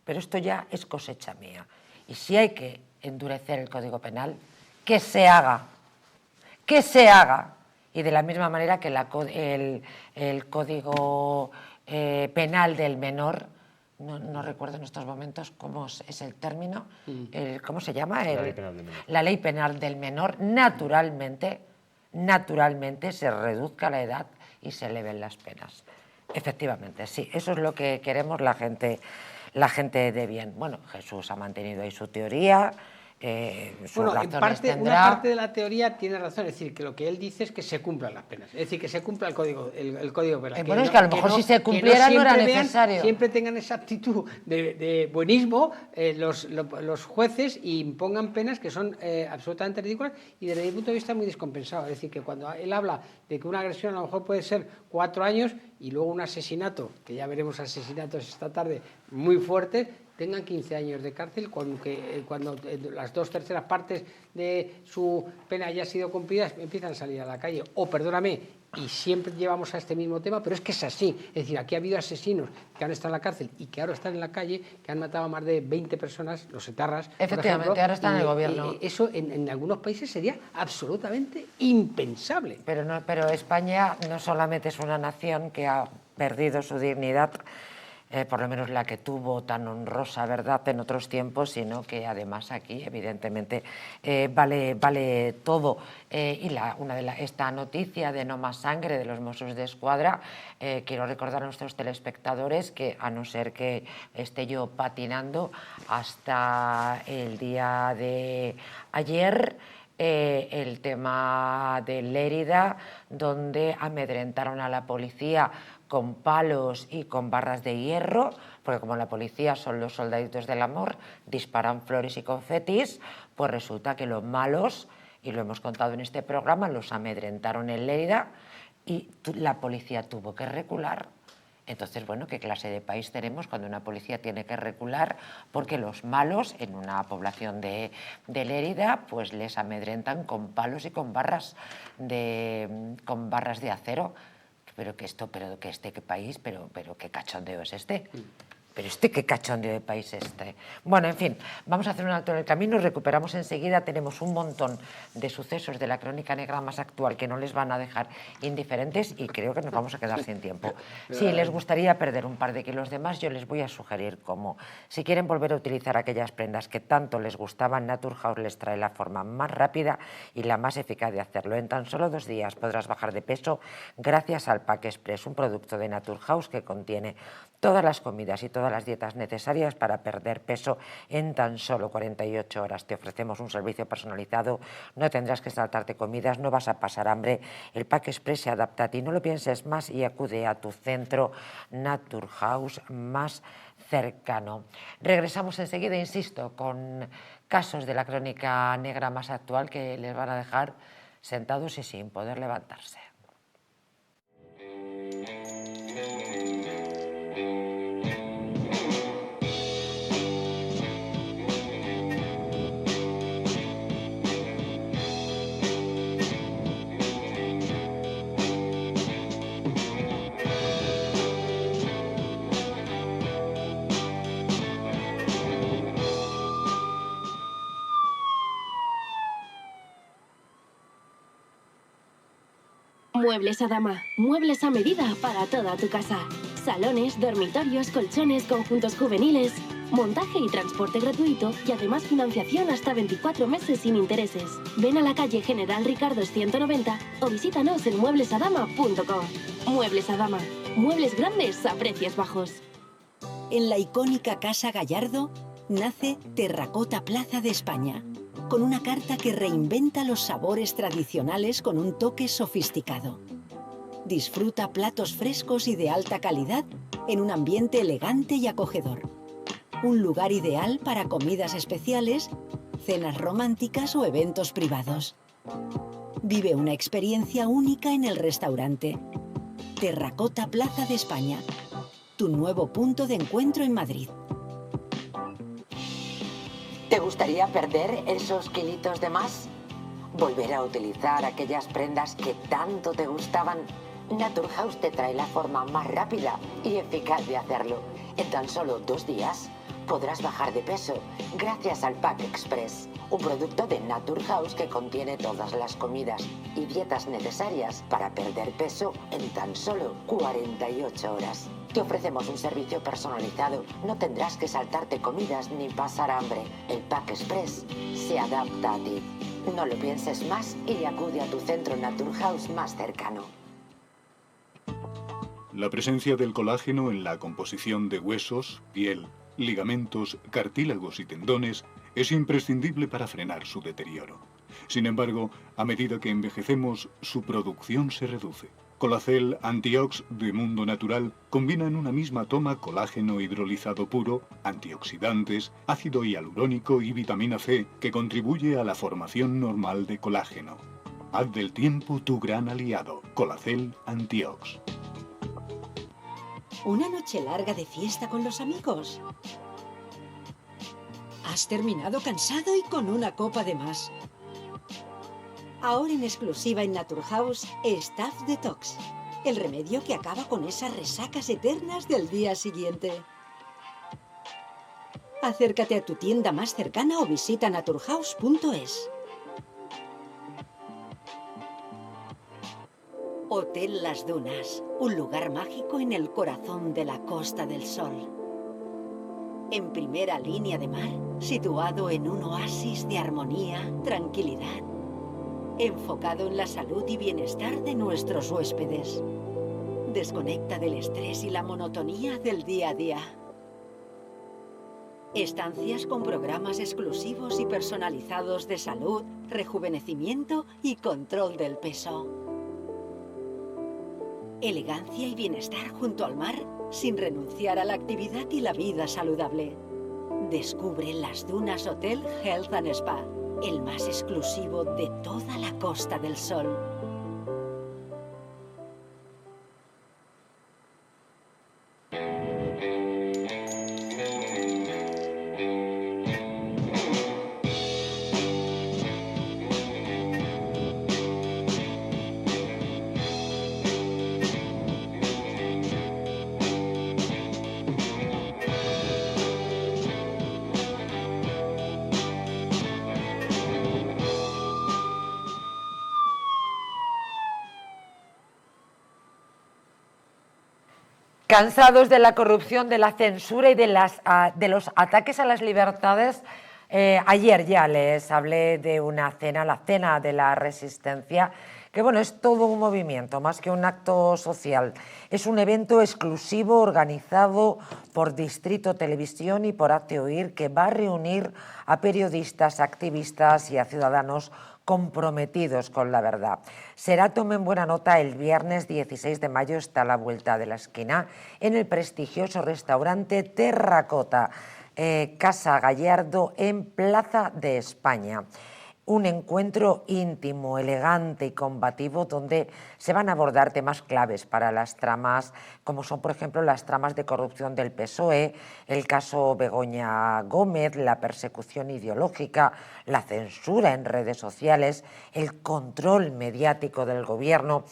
Pero esto ya es cosecha mía. Y si hay que endurecer el Código Penal, que se haga. Que se haga. Y de la misma manera que el Código Penal del menor, no recuerdo en estos momentos cómo es el término, ¿cómo se llama? La ley penal del menor, naturalmente se reduzca la edad y se eleven las penas. Efectivamente, sí, eso es lo que queremos la gente de bien. Bueno, Jesús ha mantenido ahí su teoría. Una parte de la teoría tiene razón, es decir, que lo que él dice es que se cumplan las penas, es decir, que se cumpla el código penal. Bueno, es que a lo mejor si se cumpliera no era necesario. Siempre tengan esa actitud de buenismo los jueces y impongan penas que son absolutamente ridículas y desde mi punto de vista muy descompensadas. Es decir, que cuando él habla de que una agresión a lo mejor puede ser 4 años y luego un asesinato, que ya veremos asesinatos esta tarde muy fuertes, tengan 15 años de cárcel cuando las 2/3 partes de su pena haya sido cumplida, empiezan a salir a la calle. Perdóname, y siempre llevamos a este mismo tema, pero es que es así. Es decir, aquí ha habido asesinos que han estado en la cárcel y que ahora están en la calle, que han matado a más de 20 personas, los etarras, efectivamente, por ejemplo, ahora están en el gobierno. Eso en algunos países sería absolutamente impensable. Pero España no solamente es una nación que ha perdido su dignidad, por lo menos la que tuvo tan honrosa, ¿verdad?, en otros tiempos, sino que además aquí, evidentemente, vale todo. Esta noticia de no más sangre de los Mossos d'Esquadra, quiero recordar a nuestros telespectadores que, a no ser que esté yo patinando, hasta el día de ayer, el tema de Lérida, donde amedrentaron a la policía con palos y con barras de hierro, porque como la policía son los soldaditos del amor, disparan flores y confetis, pues resulta que los malos, y lo hemos contado en este programa, los amedrentaron en Lérida y la policía tuvo que recular. Entonces, bueno, ¿qué clase de país tenemos cuando una policía tiene que recular? Porque los malos, en una población de Lérida, pues les amedrentan con palos y con barras de acero. Pero que qué país, pero qué cachondeo es este. Pero qué cachondeo de país es este. Bueno, en fin, vamos a hacer un alto en el camino, recuperamos enseguida, tenemos un montón de sucesos de la crónica negra más actual que no les van a dejar indiferentes y creo que nos vamos a quedar sin tiempo. Si les gustaría perder un par de kilos de más, yo les voy a sugerir cómo. Si quieren volver a utilizar aquellas prendas que tanto les gustaban, Naturhaus les trae la forma más rápida y la más eficaz de hacerlo. En tan solo 2 días podrás bajar de peso gracias al Pack Express, un producto de Naturhaus que contiene todas las comidas y todas las dietas necesarias para perder peso en tan solo 48 horas. Te ofrecemos un servicio personalizado, no tendrás que saltarte comidas, no vas a pasar hambre. El Pack Express se adapta a ti, no lo pienses más y acude a tu centro Naturhaus más cercano. Regresamos enseguida, insisto, con casos de la crónica negra más actual que les van a dejar sentados y sin poder levantarse. Muebles Adama, muebles a medida para toda tu casa. Salones, dormitorios, colchones, conjuntos juveniles, montaje y transporte gratuito y además financiación hasta 24 meses sin intereses. Ven a la calle General Ricardo 190 o visítanos en mueblesadama.com. Muebles Adama, muebles grandes a precios bajos. En la icónica Casa Gallardo nace Terracota Plaza de España, con una carta que reinventa los sabores tradicionales con un toque sofisticado. Disfruta platos frescos y de alta calidad en un ambiente elegante y acogedor. Un lugar ideal para comidas especiales, cenas románticas o eventos privados. Vive una experiencia única en el restaurante. Terracota Plaza de España, tu nuevo punto de encuentro en Madrid. ¿Te gustaría perder esos kilitos de más? ¿Volver a utilizar aquellas prendas que tanto te gustaban? Naturhaus te trae la forma más rápida y eficaz de hacerlo. En tan solo 2 días podrás bajar de peso gracias al Pack Express, un producto de Naturhaus que contiene todas las comidas y dietas necesarias para perder peso en tan solo 48 horas. Te ofrecemos un servicio personalizado, no tendrás que saltarte comidas ni pasar hambre. El Pack Express se adapta a ti. No lo pienses más y acude a tu centro Naturhaus más cercano. La presencia del colágeno en la composición de huesos, piel, ligamentos, cartílagos y tendones es imprescindible para frenar su deterioro. Sin embargo, a medida que envejecemos, su producción se reduce. Colacel Antiox de Mundo Natural combina en una misma toma colágeno hidrolizado puro, antioxidantes, ácido hialurónico y vitamina C que contribuye a la formación normal de colágeno. Haz del tiempo tu gran aliado. Colacel Antiox. ¿Una noche larga de fiesta con los amigos? ¿Has terminado cansado y con una copa de más? Ahora en exclusiva en Naturhaus, Staff Detox, el remedio que acaba con esas resacas eternas del día siguiente. Acércate a tu tienda más cercana o visita naturhaus.es. Hotel Las Dunas, un lugar mágico en el corazón de la Costa del Sol. En primera línea de mar, situado en un oasis de armonía, tranquilidad, enfocado en la salud y bienestar de nuestros huéspedes. Desconecta del estrés y la monotonía del día a día. Estancias con programas exclusivos y personalizados de salud, rejuvenecimiento y control del peso. Elegancia y bienestar junto al mar sin renunciar a la actividad y la vida saludable. Descubre las Dunas Hotel Health and Spa, el más exclusivo de toda la Costa del Sol. Cansados de la corrupción, de la censura y de los ataques a las libertades, ayer ya les hablé de una cena, la Cena de la Resistencia, que bueno, es todo un movimiento, más que un acto social. Es un evento exclusivo organizado por Distrito Televisión y por Hazte Oír, que va a reunir a periodistas, activistas y a ciudadanos comprometidos con la verdad. Será, tomen buena nota, el viernes 16 de mayo, está a la vuelta de la esquina, en el prestigioso restaurante Terracota, Casa Gallardo, en Plaza de España. Un encuentro íntimo, elegante y combativo donde se van a abordar temas claves para las tramas, como son, por ejemplo, las tramas de corrupción del PSOE, el caso Begoña Gómez, la persecución ideológica, la censura en redes sociales, el control mediático del gobierno.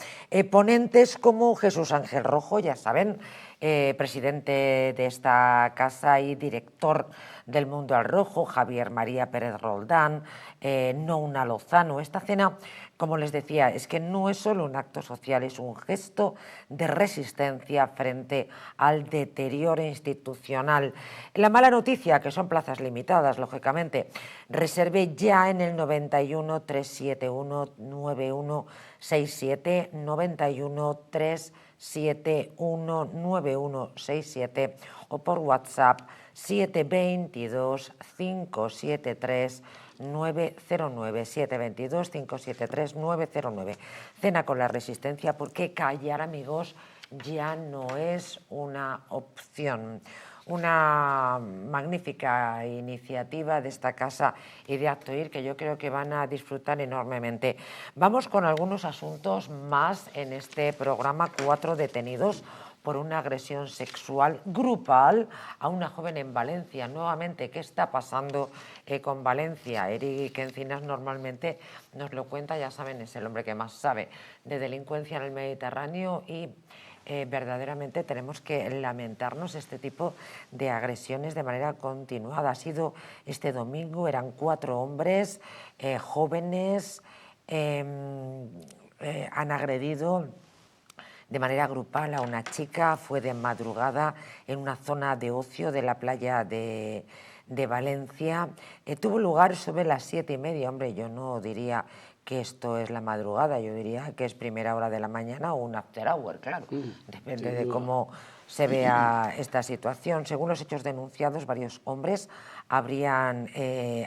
Ponentes como Jesús Ángel Rojo, ya saben, presidente de esta casa y director del Mundo al Rojo, Javier María Pérez Roldán, Nouna Lozano. Esta cena, como les decía, es que no es solo un acto social, es un gesto de resistencia frente al deterioro institucional. La mala noticia, que son plazas limitadas, lógicamente, reserve ya en el 91 371 9167, 91 371 9167 o por WhatsApp 722 573 909, 722 573 909. Cena con la Resistencia, porque callar, amigos, ya no es una opción. Una magnífica iniciativa de esta casa y de Hazte Oír, que yo creo que van a disfrutar enormemente. Vamos con algunos asuntos más en este programa. 4 detenidos por una agresión sexual grupal a una joven en Valencia. Nuevamente, ¿qué está pasando con Valencia? Eric Encinas normalmente nos lo cuenta, ya saben, es el hombre que más sabe de delincuencia en el Mediterráneo y verdaderamente tenemos que lamentarnos este tipo de agresiones de manera continuada. Ha sido este domingo, eran 4 hombres jóvenes, han agredido de manera grupal a una chica. Fue de madrugada en una zona de ocio de la playa de Valencia. Tuvo lugar sobre las 7:30. Hombre, yo no diría que esto es la madrugada, yo diría que es primera hora de la mañana o un after hour, claro. Depende de cómo se vea esta situación. Según los hechos denunciados, varios hombres habrían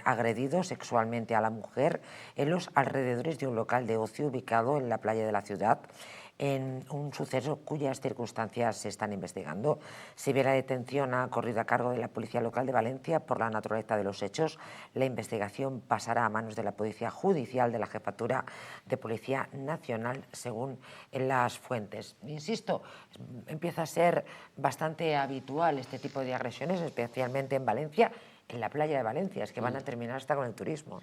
agredido sexualmente a la mujer en los alrededores de un local de ocio ubicado en la playa de la ciudad, en un suceso cuyas circunstancias se están investigando. Si bien la detención ha corrido a cargo de la Policía Local de Valencia por la naturaleza de los hechos, la investigación pasará a manos de la Policía Judicial de la Jefatura de Policía Nacional, según las fuentes. Insisto, empieza a ser bastante habitual este tipo de agresiones, especialmente en Valencia, en la playa de Valencia, es que van a terminar hasta con el turismo.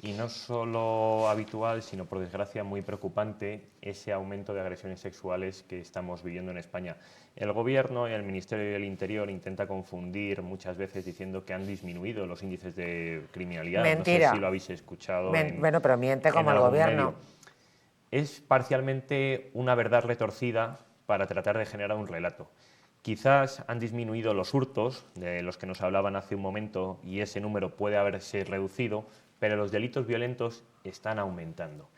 Y no solo habitual, sino por desgracia muy preocupante ese aumento de agresiones sexuales que estamos viviendo en España. El Gobierno y el Ministerio del Interior intenta confundir muchas veces diciendo que han disminuido los índices de criminalidad. Mentira. No sé si lo habéis escuchado. Bueno, pero miente como el Gobierno. Medio. Es parcialmente una verdad retorcida para tratar de generar un relato. Quizás han disminuido los hurtos, de los que nos hablaban hace un momento, y ese número puede haberse reducido, pero los delitos violentos están aumentando.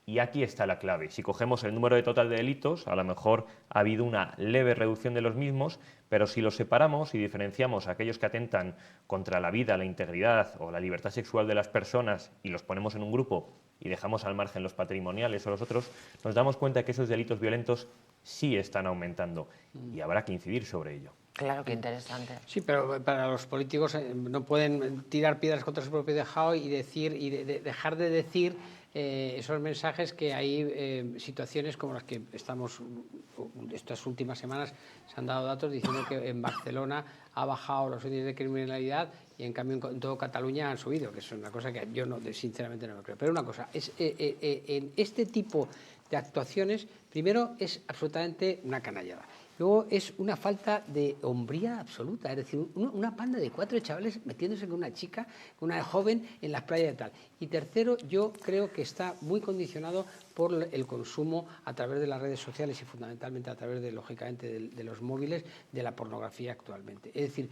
Y aquí está la clave. Si cogemos el número total de delitos, a lo mejor ha habido una leve reducción de los mismos, pero si los separamos y diferenciamos a aquellos que atentan contra la vida, la integridad o la libertad sexual de las personas y los ponemos en un grupo y dejamos al margen los patrimoniales o los otros, nos damos cuenta que esos delitos violentos sí están aumentando y habrá que incidir sobre ello. Claro, qué interesante. Sí, pero para los políticos no pueden tirar piedras contra su propio tejado y decir dejar de decir esos mensajes que hay situaciones como las que estamos estas últimas semanas. Se han dado datos diciendo que en Barcelona ha bajado los índices de criminalidad y en cambio en todo Cataluña han subido, que es una cosa que yo sinceramente no lo creo. Pero una cosa, en este tipo de actuaciones, primero es absolutamente una canallada. Luego es una falta de hombría absoluta, es decir, una panda de 4 chavales metiéndose con una chica, con una joven en las playas y tal. Y tercero, yo creo que está muy condicionado por el consumo a través de las redes sociales y fundamentalmente a través, lógicamente, de los móviles, de la pornografía actualmente. Es decir,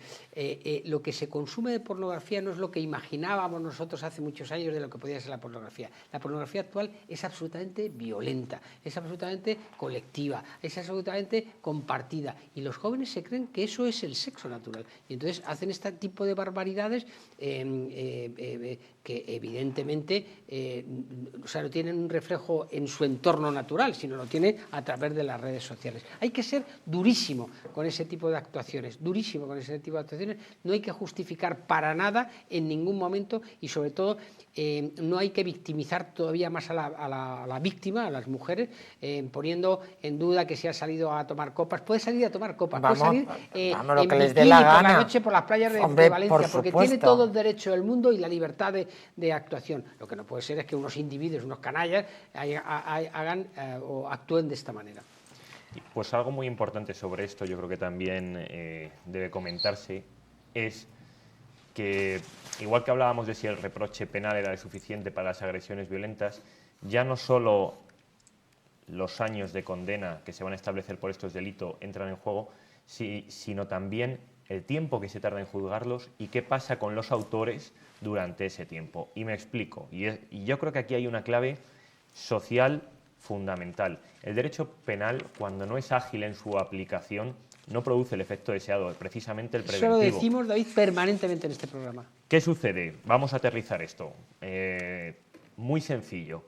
lo que se consume de pornografía no es lo que imaginábamos nosotros hace muchos años de lo que podía ser la pornografía. La pornografía actual es absolutamente violenta, es absolutamente colectiva, es absolutamente compartida. Y los jóvenes se creen que eso es el sexo natural. Y entonces hacen este tipo de barbaridades que evidentemente no tienen un reflejo en su entorno natural, sino lo tiene a través de las redes sociales. Hay que ser durísimo con ese tipo de actuaciones, durísimo con ese tipo de actuaciones. No hay que justificar para nada en ningún momento y sobre todo no hay que victimizar todavía más a la víctima, a las mujeres, poniendo en duda que si ha salido a tomar copas. Puede salir a tomar copas, puede salir lo que les dé bikini la por gana. la noche por las playas de Valencia, porque tiene todo el derecho del mundo y la libertad de actuación. Lo que no puede ser es que unos individuos, unos canallas, hagan o actúen de esta manera. Pues algo muy importante sobre esto, yo creo que también debe comentarse, es que, igual que hablábamos de si el reproche penal era suficiente para las agresiones violentas, ya no solo los años de condena que se van a establecer por estos delitos entran en juego, sino también el tiempo que se tarda en juzgarlos y qué pasa con los autores durante ese tiempo. Y me explico, y yo creo que aquí hay una clave social fundamental. El derecho penal, cuando no es ágil en su aplicación, no produce el efecto deseado, precisamente el preventivo. Eso lo decimos, David, permanentemente en este programa. ¿Qué sucede? Vamos a aterrizar esto. Muy sencillo.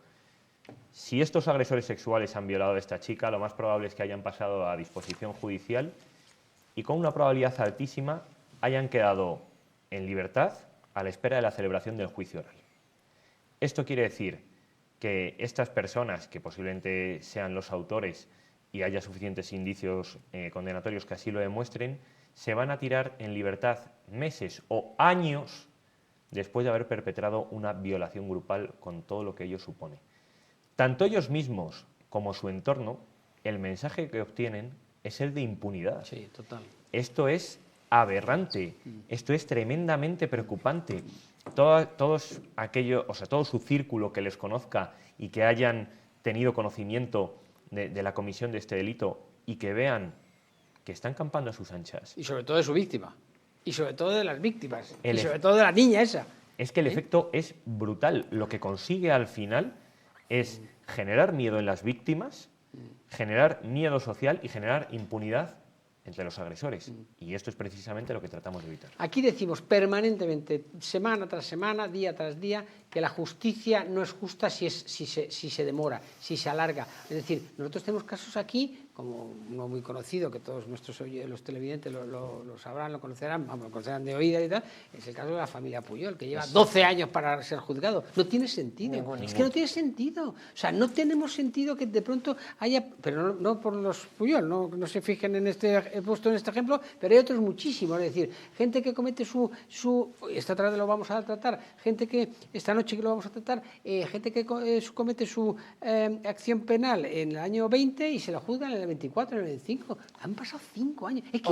Si estos agresores sexuales han violado a esta chica, lo más probable es que hayan pasado a disposición judicial y con una probabilidad altísima hayan quedado en libertad a la espera de la celebración del juicio oral. Esto quiere decir que estas personas, que posiblemente sean los autores y haya suficientes indicios condenatorios que así lo demuestren, se van a tirar en libertad meses o años después de haber perpetrado una violación grupal con todo lo que ello supone. Tanto ellos mismos como su entorno, el mensaje que obtienen es el de impunidad. Sí, total. Esto es aberrante, esto es tremendamente preocupante. Todo su círculo que les conozca y que hayan tenido conocimiento de la comisión de este delito y que vean que están campando a sus anchas. Y sobre todo de su víctima. Y sobre todo de las víctimas. Y sobre todo de la niña esa. Es que el efecto es brutal. Lo que consigue al final es generar miedo en las víctimas, generar miedo social y generar impunidad entre los agresores. Y esto es precisamente lo que tratamos de evitar. Aquí decimos permanentemente, semana tras semana, día tras día, que la justicia no es justa si se demora, si se alarga. Es decir, nosotros tenemos casos aquí, como uno muy conocido, que todos los televidentes lo sabrán, lo conocerán de oídas y tal, es el caso de la familia Puyol, que lleva 12 años para ser juzgado. No tiene sentido. Es que no tiene sentido. O sea, no tenemos sentido que de pronto haya, pero no por los Puyol, no se fijen en he puesto en este ejemplo, pero hay otros muchísimos. Es decir, gente que comete esta tarde lo vamos a tratar, gente que esta noche que lo vamos a tratar, gente que comete su acción penal en el año 20 y se la juzgan en el 24, en el 25. Han pasado 5 años. Es que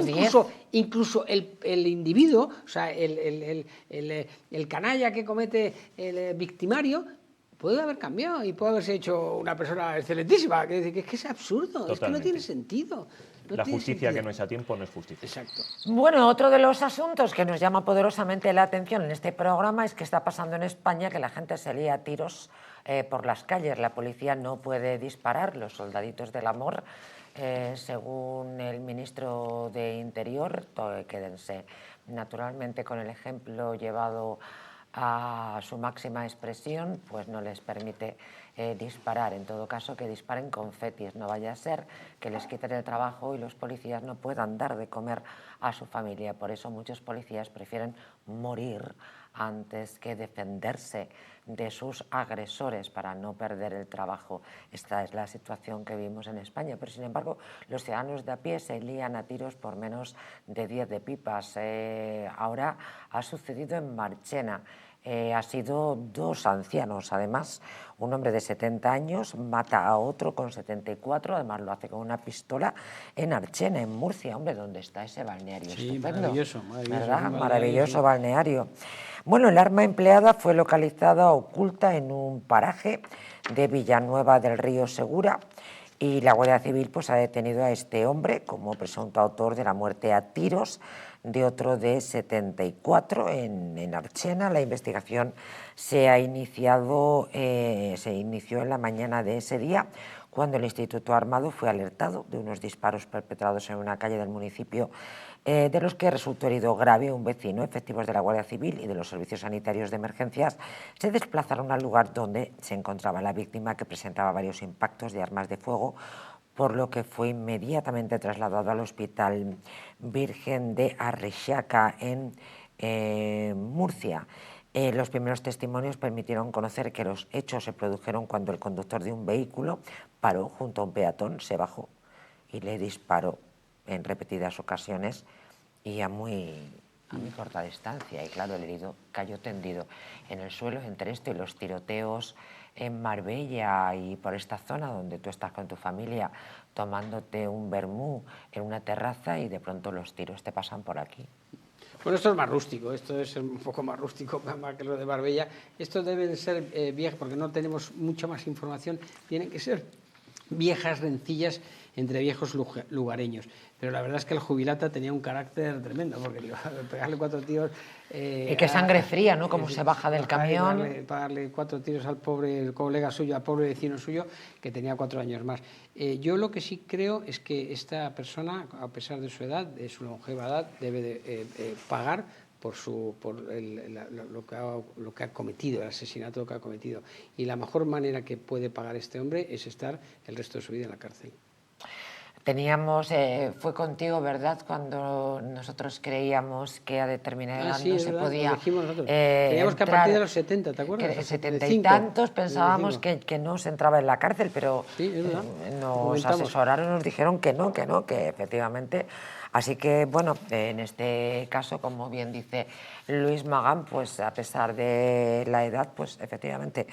incluso el individuo, o sea, el canalla que comete el victimario, puede haber cambiado y puede haberse hecho una persona excelentísima. Es que es absurdo, Totalmente. Es que no tiene sentido. La justicia que no es a tiempo no es justicia. Exacto. Bueno, otro de los asuntos que nos llama poderosamente la atención en este programa es que está pasando en España que la gente se lía a tiros por las calles. La policía no puede disparar, los soldaditos del amor, según el ministro de Interior, quédense naturalmente con el ejemplo llevado a su máxima expresión, pues no les permite disparar. En todo caso, que disparen confetis. No vaya a ser que les quiten el trabajo y los policías no puedan dar de comer a su familia. Por eso muchos policías prefieren morir antes que defenderse de sus agresores para no perder el trabajo. Esta es la situación que vimos en España, pero sin embargo los ciudadanos de a pie se lían a tiros por menos de 10 de pipas. Ahora ha sucedido en Marchena. Ha sido 2 ancianos, además, un hombre de 70 años mata a otro con 74, además lo hace con una pistola en Archena, en Murcia, hombre, ¿dónde está ese balneario? Sí, Estupendo, maravilloso, ¿verdad? un Maravilloso balneario. balneario. Bueno, el arma empleada fue localizada oculta en un paraje de Villanueva del Río Segura y la Guardia Civil pues ha detenido a este hombre como presunto autor de la muerte a tiros de otro de 74 en Archena. La investigación se inició en la mañana de ese día, cuando el Instituto Armado fue alertado de unos disparos perpetrados en una calle del municipio, de los que resultó herido grave un vecino. Efectivos de la Guardia Civil y de los servicios sanitarios de emergencias se desplazaron al lugar donde se encontraba la víctima, que presentaba varios impactos de armas de fuego, por lo que fue inmediatamente trasladado al Hospital Virgen de Arreixaca en Murcia. Los primeros testimonios permitieron conocer que los hechos se produjeron cuando el conductor de un vehículo paró junto a un peatón, se bajó y le disparó en repetidas ocasiones y a muy corta distancia. Y claro, el herido cayó tendido en el suelo. Entre esto y los tiroteos en Marbella y por esta zona donde tú estás con tu familia tomándote un vermú en una terraza y de pronto los tiros te pasan por aquí. Bueno, esto es más rústico, esto es un poco más rústico más que lo de Marbella. Esto deben ser viejas, porque no tenemos mucha más información, tienen que ser viejas rencillas entre viejos lugareños. Pero la verdad es que el jubilata tenía un carácter tremendo, porque pegarle 4 tiros... y qué sangre fría, ¿no? Como se baja del camión. Pagarle 4 tiros al pobre colega suyo, al pobre vecino suyo, que tenía 4 años más. Yo lo que sí creo es que esta persona, a pesar de su edad, de su longeva edad, debe de pagar por lo que ha cometido, el asesinato que ha cometido. Y la mejor manera que puede pagar este hombre es estar el resto de su vida en la cárcel. Teníamos, fue contigo, ¿verdad?, cuando nosotros creíamos que a determinada edad no se podía creíamos que a partir de los 70, ¿te acuerdas? Que 70 y tantos pensábamos que no se entraba en la cárcel, pero sí, nos asesoraron, nos dijeron que no, que efectivamente. Así que, bueno, en este caso, como bien dice Luis Magán, pues a pesar de la edad, pues efectivamente,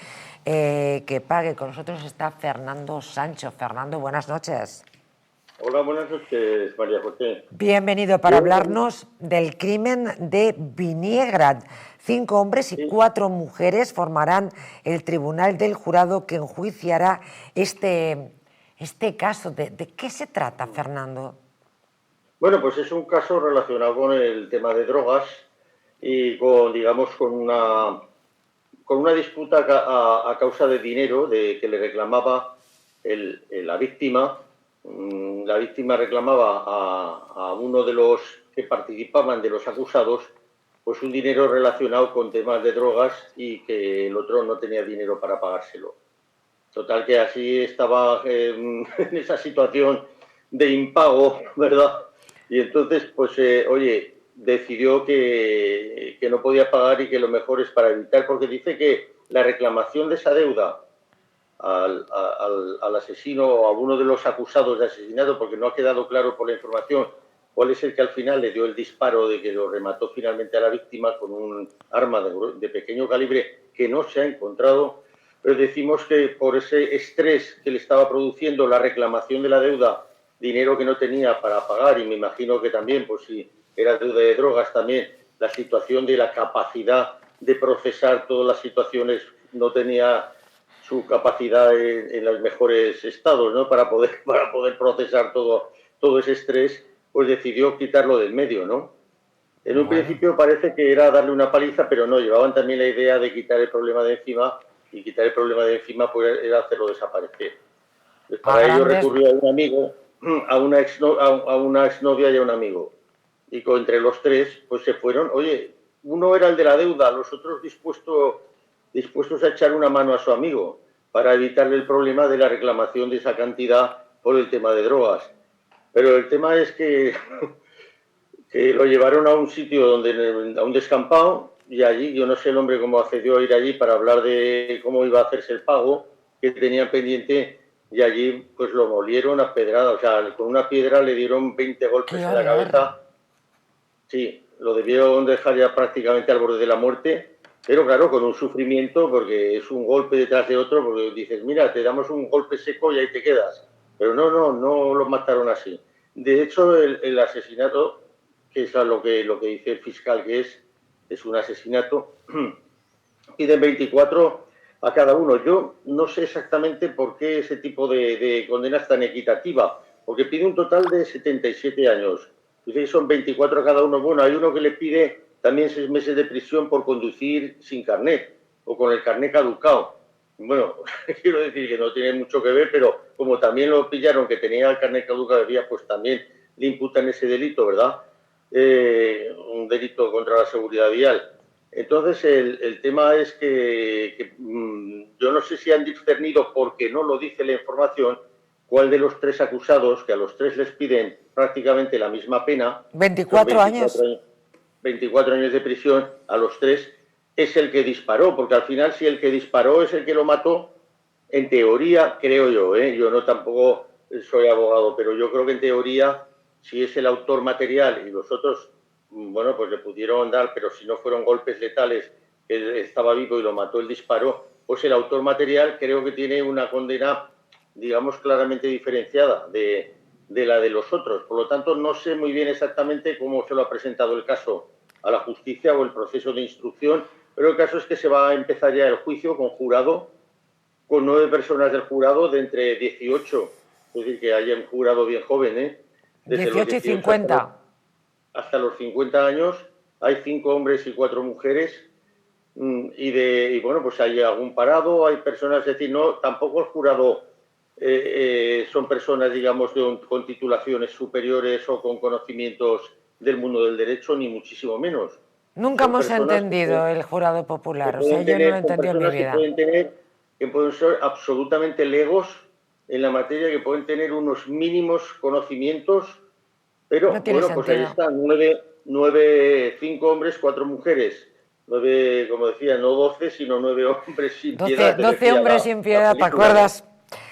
que pague. Con nosotros está Fernando Sancho. Fernando, buenas noches. Hola, buenas noches, María José. Bienvenido para hablarnos del crimen de Viniegrad. 5 hombres y 4 mujeres formarán el tribunal del jurado que enjuiciará este caso. ¿De qué se trata, Fernando? Bueno, pues es un caso relacionado con el tema de drogas y con, digamos, con una disputa a causa de dinero que le reclamaba la víctima. La víctima reclamaba a uno de los que participaban, de los acusados, pues un dinero relacionado con temas de drogas y que el otro no tenía dinero para pagárselo. Total, que así estaba en esa situación de impago, ¿verdad? Y entonces, pues, decidió que no podía pagar y que lo mejor es para evitar, porque dice que la reclamación de esa deuda al asesino o a uno de los acusados de asesinato, porque no ha quedado claro por la información cuál es el que al final le dio el disparo de que lo remató finalmente a la víctima con un arma de pequeño calibre que no se ha encontrado, pero decimos que por ese estrés que le estaba produciendo la reclamación de la deuda, dinero que no tenía para pagar, y me imagino que también, pues si era deuda de drogas, también la situación de la capacidad de procesar todas las situaciones, no tenía su capacidad en los mejores estados, ¿no?, para poder procesar todo ese estrés, pues decidió quitarlo del medio, ¿no? En un principio parece que era darle una paliza, pero no, llevaban también la idea de quitar el problema de encima, y quitar el problema de encima pues era hacerlo desaparecer. Pues para ello recurrió a un amigo, a una exnovia y a un amigo. Y entre los tres pues se fueron, oye, uno era el de la deuda, los otros dispuestos a echar una mano a su amigo para evitarle el problema de la reclamación de esa cantidad por el tema de drogas. Pero el tema es que lo llevaron a un sitio a un descampado, y allí, yo no sé el hombre cómo accedió a ir allí para hablar de cómo iba a hacerse el pago que tenían pendiente, y allí pues lo molieron a pedrada, o sea, con una piedra le dieron 20 golpes en la cabeza. Sí, lo debieron dejar ya prácticamente al borde de la muerte, pero claro, con un sufrimiento, porque es un golpe detrás de otro, porque dices, mira, te damos un golpe seco y ahí te quedas. Pero no lo mataron así. De hecho, el asesinato, que es lo que dice el fiscal que es un asesinato, piden 24 a cada uno. Yo no sé exactamente por qué ese tipo de condena es tan equitativa, porque pide un total de 77 años. Ustedes son 24 a cada uno. Bueno, hay uno que le pide también 6 meses de prisión por conducir sin carnet o con el carnet caducado. Bueno, quiero decir que no tiene mucho que ver, pero como también lo pillaron que tenía el carnet caducado, pues también le imputan ese delito, ¿verdad? Un delito contra la seguridad vial. Entonces, el tema es que yo no sé si han discernido, porque no lo dice la información, cuál de los 3 acusados, que a los 3 les piden prácticamente la misma pena. 24 años. 24 años de prisión a los 3, es el que disparó, porque al final si el que disparó es el que lo mató, en teoría, creo yo no tampoco soy abogado, pero yo creo que en teoría, si es el autor material y los otros, bueno, pues le pudieron dar, pero si no fueron golpes letales, él estaba vivo y lo mató el disparo, pues el autor material creo que tiene una condena, digamos, claramente diferenciada de la de los otros. Por lo tanto, no sé muy bien exactamente cómo se lo ha presentado el caso a la justicia o el proceso de instrucción, pero el caso es que se va a empezar ya el juicio con jurado, con 9 personas del jurado de entre 18, es decir, que haya un jurado bien joven, desde 18 y 50. Hasta los 50 años, hay 5 hombres y 4 mujeres, y bueno, pues hay algún parado, hay personas, es decir, no, tampoco el jurado son personas, digamos, con titulaciones superiores o con conocimientos del mundo del derecho, ni muchísimo menos. Nunca hemos entendido el jurado popular, o sea, yo no lo he entendido en mi vida. Que pueden ser absolutamente legos en la materia, que pueden tener unos mínimos conocimientos, pero no tiene bueno, pues ahí están, 5 hombres, 4 mujeres. 9, como decía, no 12, sino 9 hombres sin piedad. 12 hombres sin piedad, ¿te acuerdas?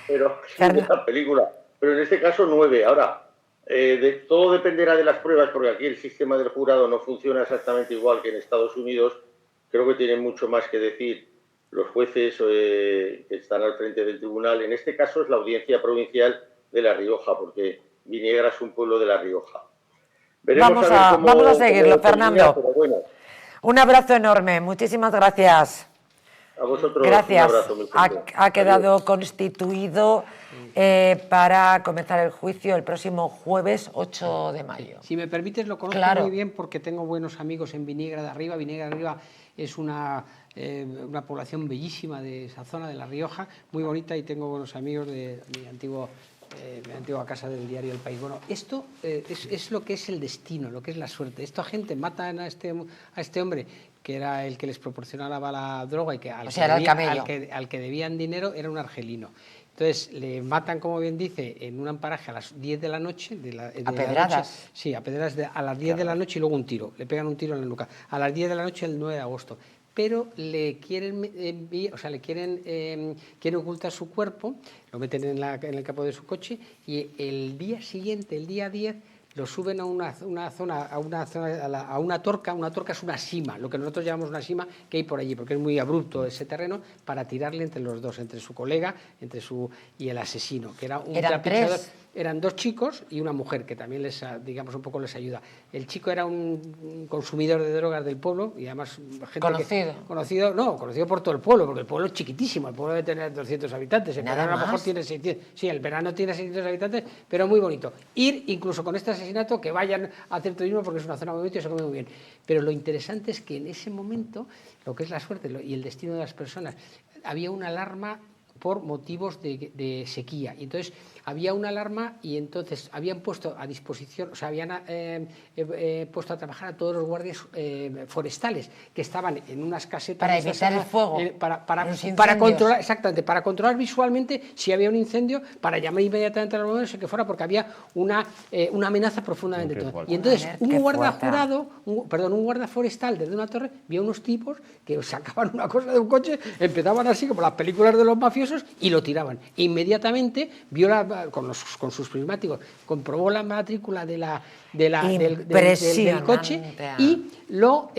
Pero la película. Pero en este caso 9. Ahora, todo dependerá de las pruebas, porque aquí el sistema del jurado no funciona exactamente igual que en Estados Unidos. Creo que tienen mucho más que decir los jueces que están al frente del tribunal. En este caso es la Audiencia Provincial de La Rioja, porque Viniegra es un pueblo de La Rioja. Vamos a seguirlo, Fernando. Bueno. Un abrazo enorme. Muchísimas gracias. A vosotros. Gracias. Un abrazo muy fuerte. Ha quedado constituido para comenzar el juicio el próximo jueves 8 de mayo. Si me permites, lo conozco muy bien porque tengo buenos amigos en Viniegra de Arriba. Viniegra de Arriba es una población bellísima de esa zona de La Rioja, muy bonita, y tengo buenos amigos de mi antigua casa del diario El País. Bueno, esto es lo que es el destino, lo que es la suerte. Esta gente matan a este hombre, que era el que les proporcionaba la droga y que al que debían dinero era un argelino. Entonces le matan, como bien dice, en un paraje a las 10 de la noche. ¿A pedradas? Sí, a pedradas a las 10 de la noche y luego un tiro. Le pegan un tiro en la nuca. A las 10 de la noche el 9 de agosto. Pero le quieren quieren ocultar su cuerpo, lo meten en el capó de su coche, y el día siguiente, el día 10, lo suben a una torca. Una torca es una sima, lo que nosotros llamamos una sima, que hay por allí, porque es muy abrupto ese terreno, para tirarle entre los dos, entre su colega y el asesino, que era un trapichador. Eran 2 chicos y una mujer, que también les ayuda. El chico era un consumidor de drogas del pueblo, y además gente conocido por todo el pueblo, porque el pueblo es chiquitísimo. El pueblo debe tener 200 habitantes. El verano a lo mejor tiene 600. Sí, el verano tiene 600 habitantes, pero muy bonito. Ir incluso con este asesinato, que vayan a hacer turismo, porque es una zona muy bonita y se come muy bien. Pero lo interesante es que en ese momento, lo que es la suerte y el destino de las personas, había una alarma por motivos de sequía. Y entonces había una alarma y entonces habían puesto a disposición, o sea, habían puesto a trabajar a todos los guardias forestales que estaban en unas casetas. Para evitar el fuego. Para controlar, exactamente, para controlar visualmente si había un incendio, para llamar inmediatamente a los bomberos, que fuera, porque había una amenaza profundamente. Y entonces un guarda forestal desde una torre vio unos tipos que sacaban una cosa de un coche, empezaban así como las películas de los mafiosos y lo tiraban. E inmediatamente vio con sus prismáticos, comprobó la matrícula del coche y lo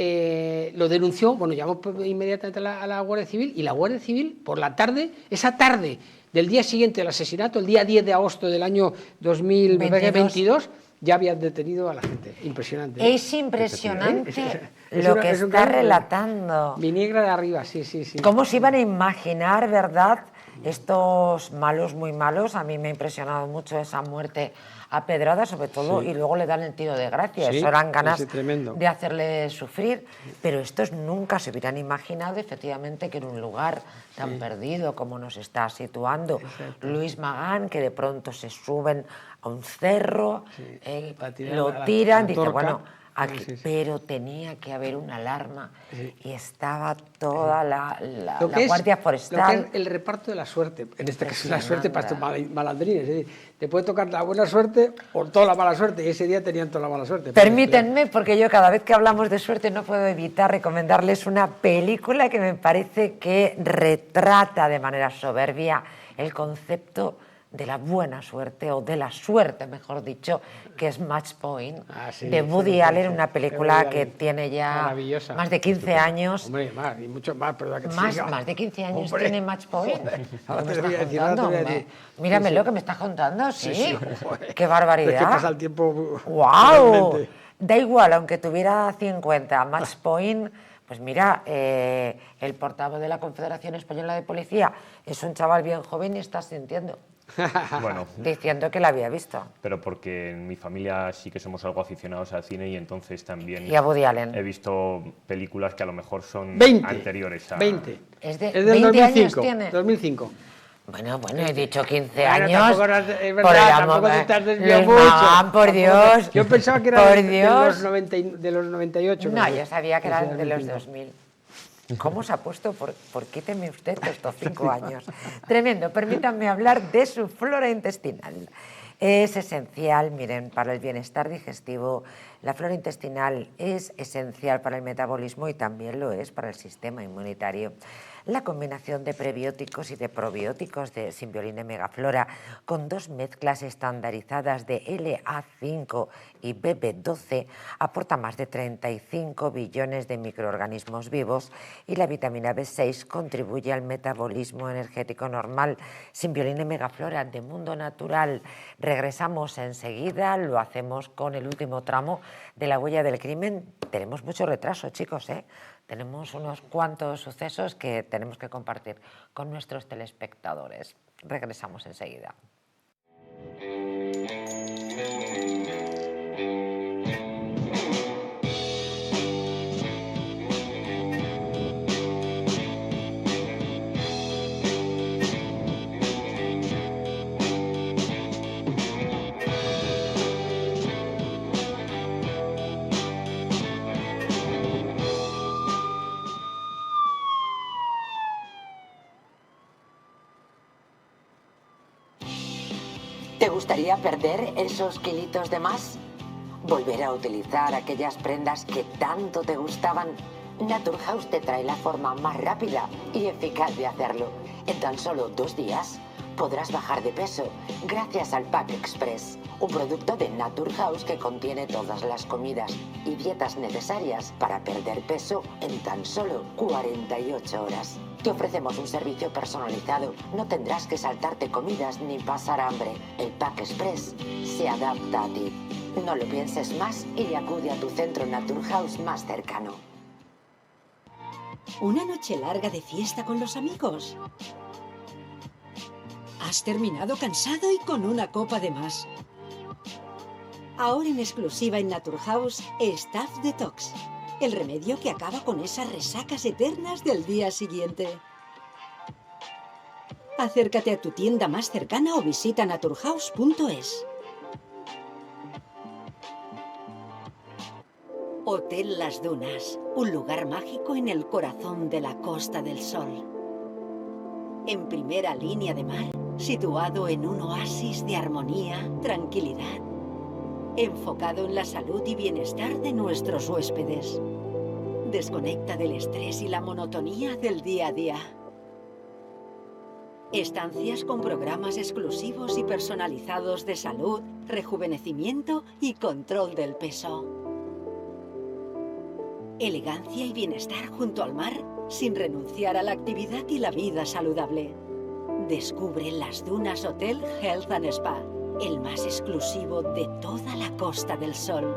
denunció, llamó inmediatamente a la Guardia Civil, y la Guardia Civil por la tarde, esa tarde del día siguiente del asesinato, el día 10 de agosto del año 2022, ya habían detenido a la gente. Impresionante. Es impresionante lo que está relatando. Viniegra de arriba, sí. ¿Cómo se iban a imaginar, verdad, estos malos, muy malos? A mí me ha impresionado mucho esa muerte a pedrada, sobre todo, y luego le dan el tiro de gracia. Eso eran ganas de hacerle sufrir, pero estos nunca se hubieran imaginado, efectivamente, que en un lugar tan perdido como nos está situando Luis Magán, que de pronto se suben a un cerro, lo tiran, dice, bueno, aquí, pero tenía que haber una alarma y estaba toda la Guardia Forestal. Lo que es el reparto de la suerte, en este caso la suerte para estos malandrines, es decir, te puede tocar la buena suerte o toda la mala suerte, y ese día tenían toda la mala suerte. Permítanme, porque yo cada vez que hablamos de suerte no puedo evitar recomendarles una película que me parece que retrata de manera soberbia el concepto de la buena suerte, o de la suerte, mejor dicho, que es Match Point, de Woody Allen, una película que tiene ya más de 15 años. Hombre, y mucho más, perdón, que más de 15 años tiene Match Point. Ahora te voy a decir. Mírame lo que me estás contando, sí. Qué barbaridad. Es que pasa el tiempo. ¡Wow! Da igual, aunque tuviera 50, Match Point. Pues mira, el portavoz de la Confederación Española de Policía es un chaval bien joven y está sintiendo. Bueno, diciendo que la había visto. Pero porque en mi familia sí que somos algo aficionados al cine, y entonces también y a Woody Allen. He visto películas que a lo mejor son anteriores a... 20. Es de 20 20 2005, años tiene. 2005. Bueno, he dicho 15 años. Es verdad, tampoco te estás desviando mucho. Por Dios. Yo pensaba que era de los 98. No, yo sabía que eran de los 2000. ¿Cómo se ha puesto? ¿Por qué teme usted estos 5 años? Tremendo. Permítanme hablar de su flora intestinal. Es esencial, miren, para el bienestar digestivo. La flora intestinal es esencial para el metabolismo y también lo es para el sistema inmunitario. La combinación de prebióticos y de probióticos de Symbioline Megaflora, con 2 mezclas estandarizadas de LA5 y BB12, aporta más de 35 billones de microorganismos vivos, y la vitamina B6 contribuye al metabolismo energético normal. Symbioline Megaflora de Mundo Natural. Regresamos enseguida, lo hacemos con el último tramo de La Huella del Crimen. Tenemos mucho retraso, chicos, ¿eh? Tenemos unos cuantos sucesos que tenemos que compartir con nuestros telespectadores. Regresamos enseguida. ¿Te gustaría perder esos kilitos de más? ¿Volver a utilizar aquellas prendas que tanto te gustaban? Naturhaus te trae la forma más rápida y eficaz de hacerlo. En tan solo 2 días podrás bajar de peso gracias al Pack Express, un producto de Naturhaus que contiene todas las comidas y dietas necesarias para perder peso en tan solo 48 horas. Te ofrecemos un servicio personalizado, no tendrás que saltarte comidas ni pasar hambre. El Pack Express se adapta a ti. No lo pienses más y acude a tu centro Naturhaus más cercano. ¿Una noche larga de fiesta con los amigos? ¿Has terminado cansado y con una copa de más? Ahora en exclusiva en Naturhaus, Staff Detox. El remedio que acaba con esas resacas eternas del día siguiente. Acércate a tu tienda más cercana o visita naturhaus.es. Hotel Las Dunas, un lugar mágico en el corazón de la Costa del Sol. En primera línea de mar, situado en un oasis de armonía, tranquilidad, enfocado en la salud y bienestar de nuestros huéspedes. Desconecta del estrés y la monotonía del día a día. Estancias con programas exclusivos y personalizados de salud, rejuvenecimiento y control del peso. Elegancia y bienestar junto al mar, sin renunciar a la actividad y la vida saludable. Descubre Las Dunas Hotel Health and Spa, el más exclusivo de toda la Costa del Sol.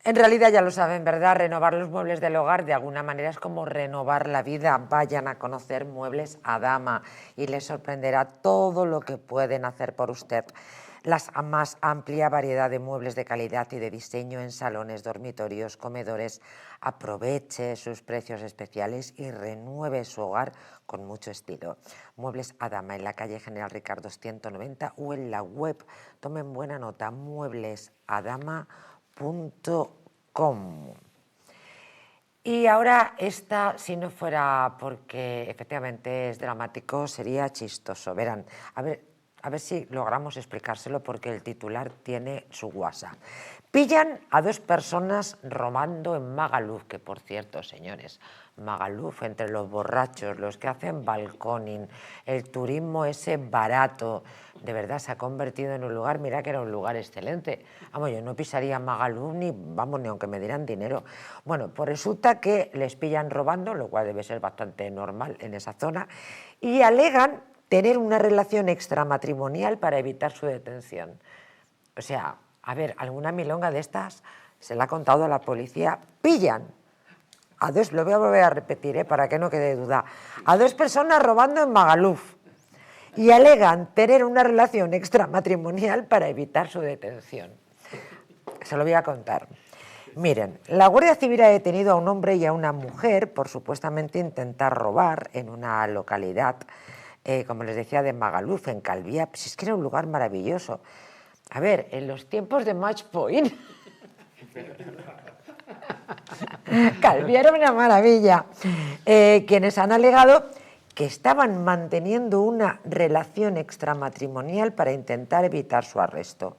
En realidad ya lo saben, ¿verdad? Renovar los muebles del hogar de alguna manera es como renovar la vida. Vayan a conocer Muebles Adama y les sorprenderá todo lo que pueden hacer por usted. La más amplia variedad de muebles de calidad y de diseño en salones, dormitorios, comedores. Aproveche sus precios especiales y renueve su hogar con mucho estilo. Muebles Adama en la calle General Ricardo 190 o en la web. Tomen buena nota, mueblesadama.com. Y ahora esta, si no fuera porque efectivamente es dramático, sería chistoso. Verán, a ver si logramos explicárselo porque el titular tiene su guasa. Pillan a 2 personas robando en Magaluf, que por cierto, señores, Magaluf, entre los borrachos, los que hacen balconing, el turismo ese barato, de verdad se ha convertido en un lugar, mira que era un lugar excelente. Vamos, yo no pisaría Magaluf ni aunque me dieran dinero. Bueno, pues resulta que les pillan robando, lo cual debe ser bastante normal en esa zona, y alegan tener una relación extramatrimonial para evitar su detención. O sea, a ver, alguna milonga de estas se la ha contado a la policía. Pillan a 2, lo voy a volver a repetir, para que no quede duda, a 2 personas robando en Magaluf y alegan tener una relación extramatrimonial para evitar su detención. Se lo voy a contar. Miren, la Guardia Civil ha detenido a un hombre y a una mujer por supuestamente intentar robar en una localidad, como les decía, de Magaluf, en Calviá. Pues es que era un lugar maravilloso. A ver, en los tiempos de Match Point, Calviá era una maravilla. Quienes han alegado que estaban manteniendo una relación extramatrimonial para intentar evitar su arresto.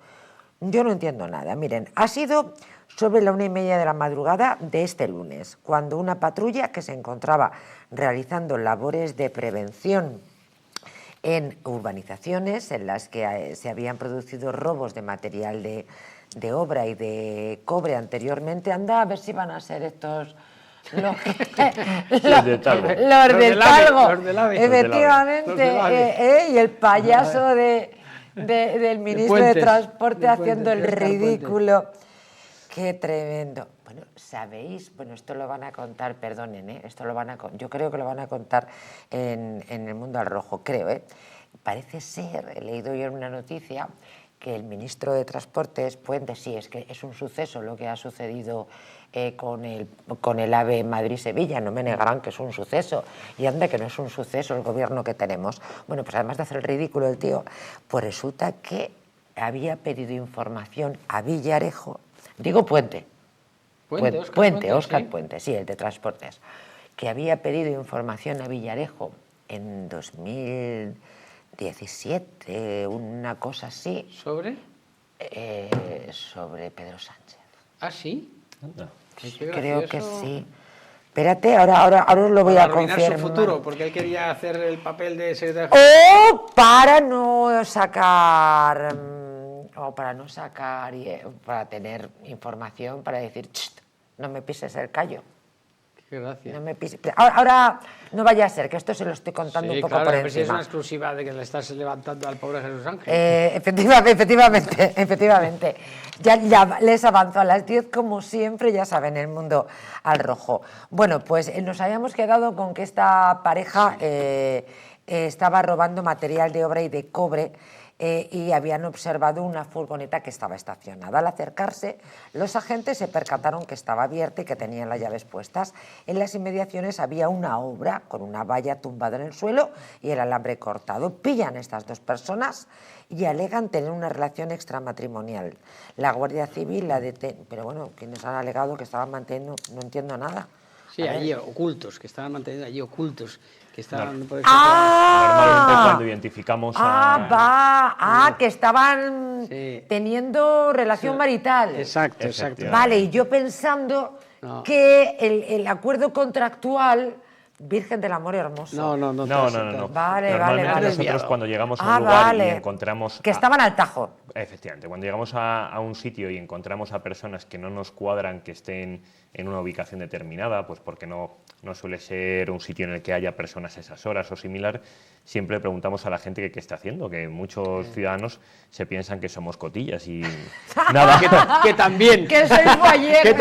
Yo no entiendo nada. Miren, ha sido sobre la 1:30 de la madrugada de este lunes, cuando una patrulla que se encontraba realizando labores de prevención en urbanizaciones en las que se habían producido robos de material de obra y de cobre anteriormente. Anda a ver si van a ser estos los de Talgo. Efectivamente, y el payaso del ministro de Transporte haciendo el ridículo. Qué tremendo. Bueno, ¿sabéis? Bueno, esto lo van a contar, perdonen, esto lo van a, yo creo que lo van a contar en El Mundo al Rojo, creo, Parece ser, he leído yo en una noticia, que el ministro de Transportes, Puente, sí, es que es un suceso lo que ha sucedido con el AVE Madrid-Sevilla, no me negarán que es un suceso, y anda que no es un suceso el gobierno que tenemos. Bueno, pues además de hacer el ridículo el tío, pues resulta que había pedido información a Villarejo, digo Puente, Óscar Puente, sí, el de Transportes, que había pedido información a Villarejo en 2017, una cosa así. ¿Sobre? Sobre Pedro Sánchez. ¿Ah, sí? Creo que sí. Espérate, ahora os lo voy a confirmar. Su futuro, porque él quería hacer el papel de secretario. O para no sacar... para tener información, para decir, no me pises el callo. Qué gracia. No me pise. Ahora no vaya a ser, que esto se lo estoy contando Sí, un poco claro, por pero si es encima. una exclusiva de que le estás levantando al pobre Jesús Ángel. Efectivamente. Ya les avanzo a las 10, como siempre, ya saben, el mundo al rojo. Bueno, pues nos habíamos quedado con que esta pareja estaba robando material de obra y de cobre y habían observado una furgoneta que estaba estacionada. Al acercarse, los agentes se percataron que estaba abierta y que tenían las llaves puestas. En las inmediaciones había una obra con una valla tumbada en el suelo y el alambre cortado. Pillan a estas dos personas y alegan tener una relación extramatrimonial. La Guardia Civil la detiene, pero bueno, quienes han alegado que estaban manteniendo, no entiendo nada. Sí, allí ocultos, que estaban manteniendo allí ocultos, que estaban... No. Normalmente cuando identificamos que estaban teniendo relación marital. Exacto. Vale, y yo pensando que el acuerdo contractual... Virgen del Amor Hermoso. No. Vale. Normalmente nosotros cuando llegamos a un lugar y encontramos... Que estaban al tajo. Efectivamente, cuando llegamos a un sitio y encontramos a personas que no nos cuadran que estén en una ubicación determinada, pues porque no suele ser un sitio en el que haya personas a esas horas o similar, siempre preguntamos a la gente que qué está haciendo, que muchos ciudadanos se piensan que somos cotillas y nada... que también. Que sois boyer. que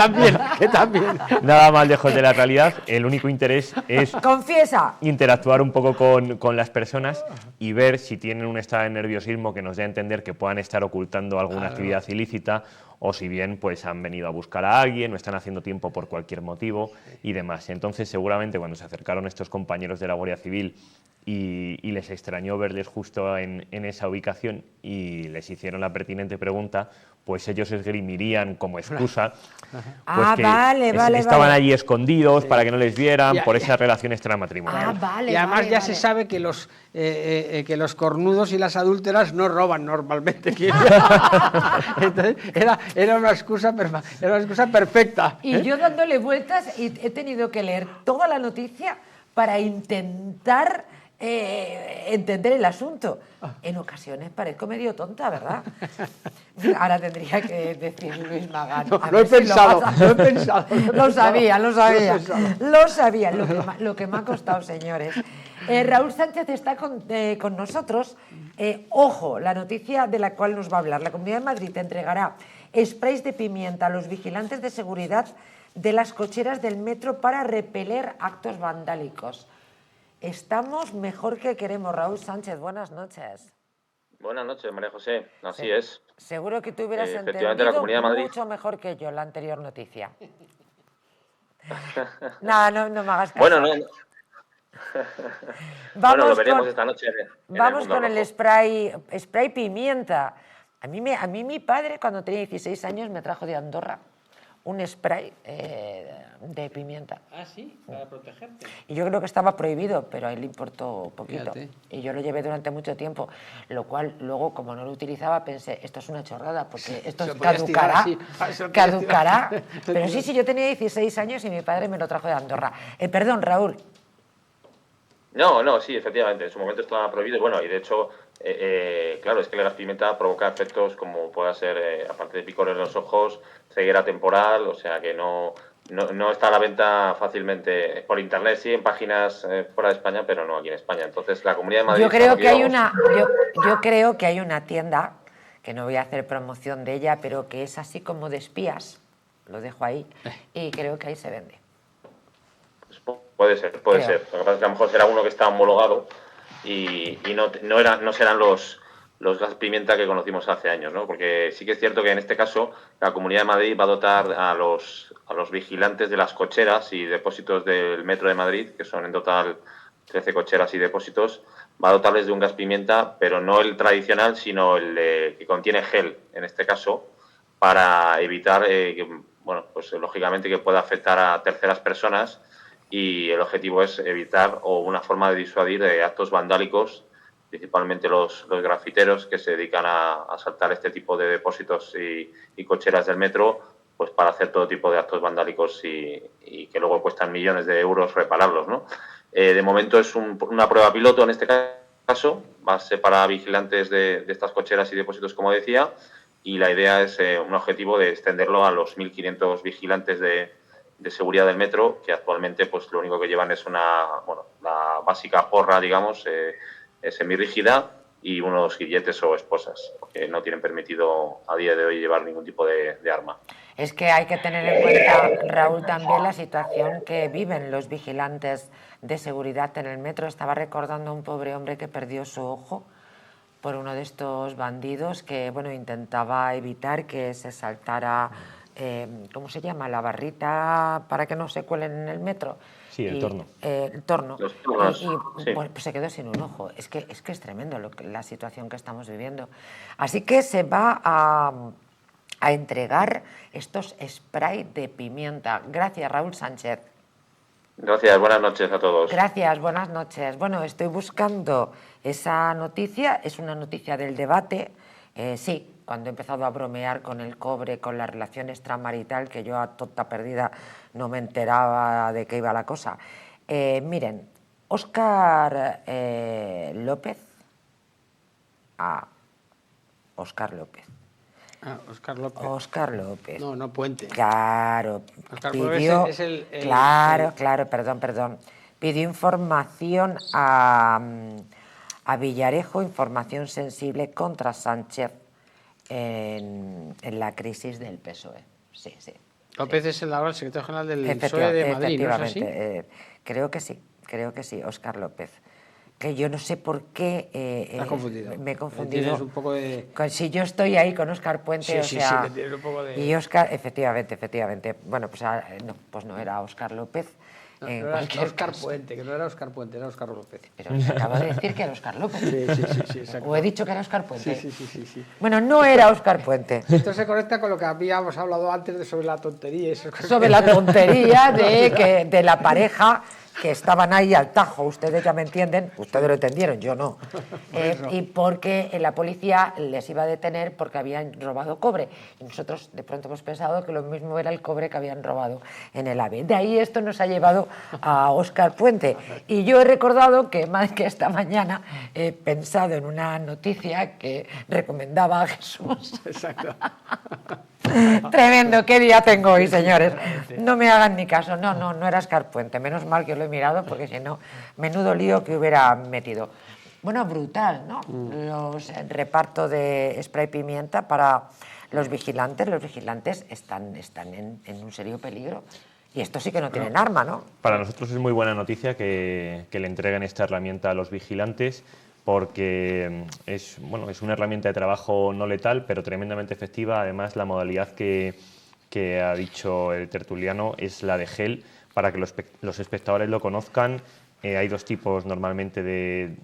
también. Nada más lejos de la realidad. El único interés es Confiesa. interactuar un poco con las personas y ver si tienen un estado de nerviosismo que nos dé a entender que puedan estar ocultando alguna actividad ilícita, o si bien pues han venido a buscar a alguien o están haciendo tiempo por cualquier motivo y demás. Entonces seguramente cuando se acercaron estos compañeros de la Guardia Civil y les extrañó verles justo en esa ubicación y les hicieron la pertinente pregunta, pues ellos esgrimirían como excusa pues que estaban allí escondidos para que no les vieran por esa relación extramatrimonial. Y además se sabe que los cornudos y las adúlteras no roban normalmente. Entonces era una excusa perfecta. Y yo dándole vueltas y he tenido que leer toda la noticia para intentar entender el asunto. En ocasiones parezco medio tonta, ¿verdad? Ahora tendría que decir Luis Magán. Lo he pensado. Lo sabía. Lo que me ha costado, señores. Raúl Sánchez está con nosotros. Ojo, la noticia de la cual nos va a hablar. La Comunidad de Madrid entregará sprays de pimienta a los vigilantes de seguridad de las cocheras del metro para repeler actos vandálicos. Estamos mejor que queremos. Raúl Sánchez, buenas noches. Buenas noches, María José. Así es. Seguro que tú hubieras efectivamente, la Comunidad de Madrid... mucho mejor que yo la anterior noticia. Nada, no me hagas caso. Bueno, bueno, lo veremos esta noche. Vamos con el spray pimienta. A mí mi padre, cuando tenía 16 años, me trajo de Andorra un spray de pimienta. Ah, sí, para protegerte. Y yo creo que estaba prohibido, pero a él le importó poquito. Fíjate. Y yo lo llevé durante mucho tiempo, lo cual luego, como no lo utilizaba, pensé, esto es una chorrada, porque esto caducará. Pero sí, yo tenía 16 años y mi padre me lo trajo de Andorra. Perdón, Raúl. No, sí, efectivamente, en su momento estaba prohibido. Bueno, y de hecho, claro, es que el gas pimienta provoca efectos como pueda ser, aparte de picor en los ojos, ceguera temporal, o sea que no está a la venta fácilmente por internet, sí, en páginas fuera de España, pero no aquí en España. Entonces, la Comunidad de Madrid... Yo creo que hay una tienda, que no voy a hacer promoción de ella, pero que es así como de espías, lo dejo ahí, y creo que ahí se vende. Puede ser. Lo que pasa es que a lo mejor será uno que está homologado y no serán los gas pimienta que conocimos hace años, ¿no? Porque sí que es cierto que en este caso la Comunidad de Madrid va a dotar a los vigilantes de las cocheras y depósitos del Metro de Madrid, que son en total 13 cocheras y depósitos, va a dotarles de un gas pimienta, pero no el tradicional, sino el que contiene gel, en este caso, para evitar pues lógicamente que pueda afectar a terceras personas. Y el objetivo es evitar o una forma de disuadir actos vandálicos, principalmente los grafiteros que se dedican a asaltar este tipo de depósitos y cocheras del metro, pues para hacer todo tipo de actos vandálicos y que luego cuestan millones de euros repararlos, ¿no? De momento es una prueba piloto en este caso, va a ser para vigilantes de estas cocheras y depósitos, como decía, y la idea es un objetivo de extenderlo a los 1.500 vigilantes de de seguridad del metro, que actualmente pues lo único que llevan es la básica porra, digamos, semirrígida, y unos grilletes o esposas, porque no tienen permitido a día de hoy llevar ningún tipo de arma. Es que hay que tener en cuenta, Raúl, también la situación que viven los vigilantes de seguridad en el metro. Estaba recordando a un pobre hombre que perdió su ojo por uno de estos bandidos que, bueno, intentaba evitar que se saltara, ¿cómo se llama?, la barrita para que no se cuelen en el metro. Sí, el torno. El torno. Los tornos, sí. Pues se quedó sin un ojo. Es que es tremendo la situación que estamos viviendo. Así que se va a entregar estos spray de pimienta. Gracias, Raúl Sánchez. Gracias, buenas noches a todos. Gracias, buenas noches. Bueno, estoy buscando esa noticia, es una noticia del debate. Sí, cuando he empezado a bromear con el cobre, con la relación extramarital, que yo a tonta perdida no me enteraba de qué iba la cosa. Miren, Óscar López. Óscar López. Óscar López. Óscar López. No Puente. Claro. Óscar pidió, es el claro, perdón. Pidió información a Villarejo, información sensible contra Sánchez en la crisis del PSOE. Sí. López es ahora el secretario general del PSOE de Madrid, ¿no es así? Creo que sí, Óscar López. Que yo no sé por qué me he confundido. Tienes un poco de... Si yo estoy ahí con Óscar Puente, sí, tienes un poco de... Y Óscar, efectivamente. Bueno, pues no era Óscar López. No era Óscar Puente, que no era Óscar Puente, era Óscar López. Pero acabo de decir que era Óscar López. Sí, exacto. O he dicho que era Óscar Puente. Sí. Bueno, no era Óscar Puente. Esto se conecta con lo que habíamos hablado antes sobre la tontería. Sobre la tontería de la pareja que estaban ahí al tajo, ustedes ya me entienden, ustedes lo entendieron, yo no. Y porque la policía les iba a detener porque habían robado cobre. Y nosotros de pronto hemos pensado que lo mismo era el cobre que habían robado en el AVE. De ahí esto nos ha llevado a Óscar Puente. Y yo he recordado que más que esta mañana he pensado en una noticia que recomendaba a Jesús. Exacto. Tremendo, qué día tengo hoy, señores. No me hagan ni caso. No era Óscar Puente. Menos mal que lo he mirado, porque si no, menudo lío que hubiera metido. Bueno, brutal, ¿no? El reparto de spray pimienta para los vigilantes. Los vigilantes están en un serio peligro. Y estos sí que no tienen arma, ¿no? Para nosotros es muy buena noticia que le entreguen esta herramienta a los vigilantes, porque es una herramienta de trabajo no letal, pero tremendamente efectiva. Además, la modalidad que ha dicho el tertuliano es la de gel, para que los espectadores lo conozcan. Hay dos tipos normalmente de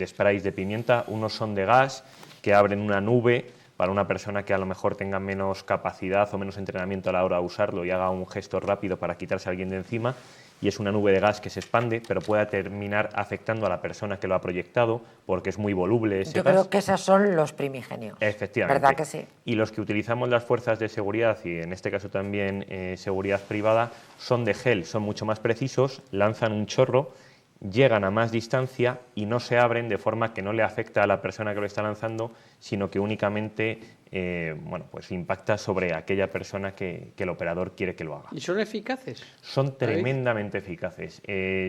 sprays de pimienta. Unos son de gas, que abren una nube para una persona que a lo mejor tenga menos capacidad o menos entrenamiento a la hora de usarlo y haga un gesto rápido para quitarse a alguien de encima. Y es una nube de gas que se expande, pero puede terminar afectando a la persona que lo ha proyectado, porque es muy voluble ese Yo gas. creo que esos son los primigenios. Efectivamente. ¿Verdad que sí? Y los que utilizamos las fuerzas de seguridad, y en este caso también seguridad privada, son de gel, son mucho más precisos, lanzan un chorro, llegan a más distancia y no se abren, de forma que no le afecta a la persona que lo está lanzando, sino que únicamente impacta sobre aquella persona que el operador quiere que lo haga. ¿Y son eficaces? Son tremendamente eficaces.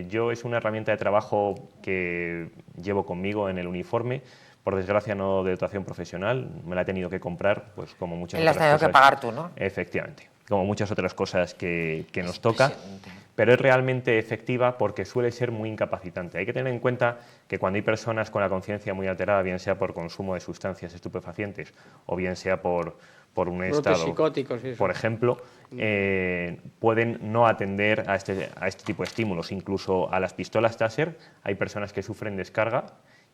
Yo es una herramienta de trabajo que llevo conmigo en el uniforme. Por desgracia no de dotación profesional, me la he tenido que comprar, pues como muchas otras cosas. La has tenido que pagar tú, ¿no? Efectivamente, como muchas otras cosas que nos toca. Pero es realmente efectiva porque suele ser muy incapacitante. Hay que tener en cuenta que cuando hay personas con la conciencia muy alterada, bien sea por consumo de sustancias estupefacientes o bien sea por un estado, psicóticos y eso, por ejemplo, pueden no atender a este tipo de estímulos. Incluso a las pistolas Taser hay personas que sufren descarga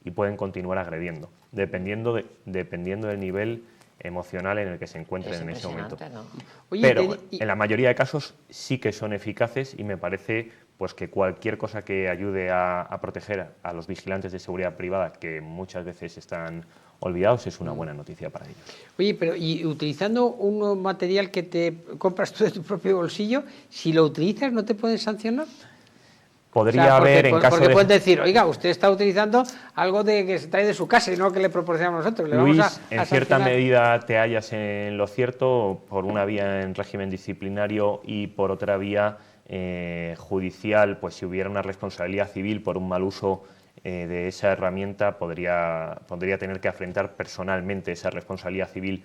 y pueden continuar agrediendo, dependiendo del nivel emocional en el que se encuentren en ese momento. ¿No? Oye, pero en la mayoría de casos sí que son eficaces, y me parece pues que cualquier cosa que ayude a proteger a los vigilantes de seguridad privada, que muchas veces están olvidados, es una buena noticia para ellos. Oye, pero y utilizando un material que te compras tú de tu propio bolsillo, si lo utilizas, ¿no te pueden sancionar? Podría haber, en caso porque de... puedes decir, oiga, usted está utilizando algo que se trae de su casa y no que le proporcionamos nosotros. Luis, en cierta medida te hallas en lo cierto, por una vía en régimen disciplinario y por otra vía judicial, pues si hubiera una responsabilidad civil por un mal uso de esa herramienta, podría tener que afrontar personalmente esa responsabilidad civil,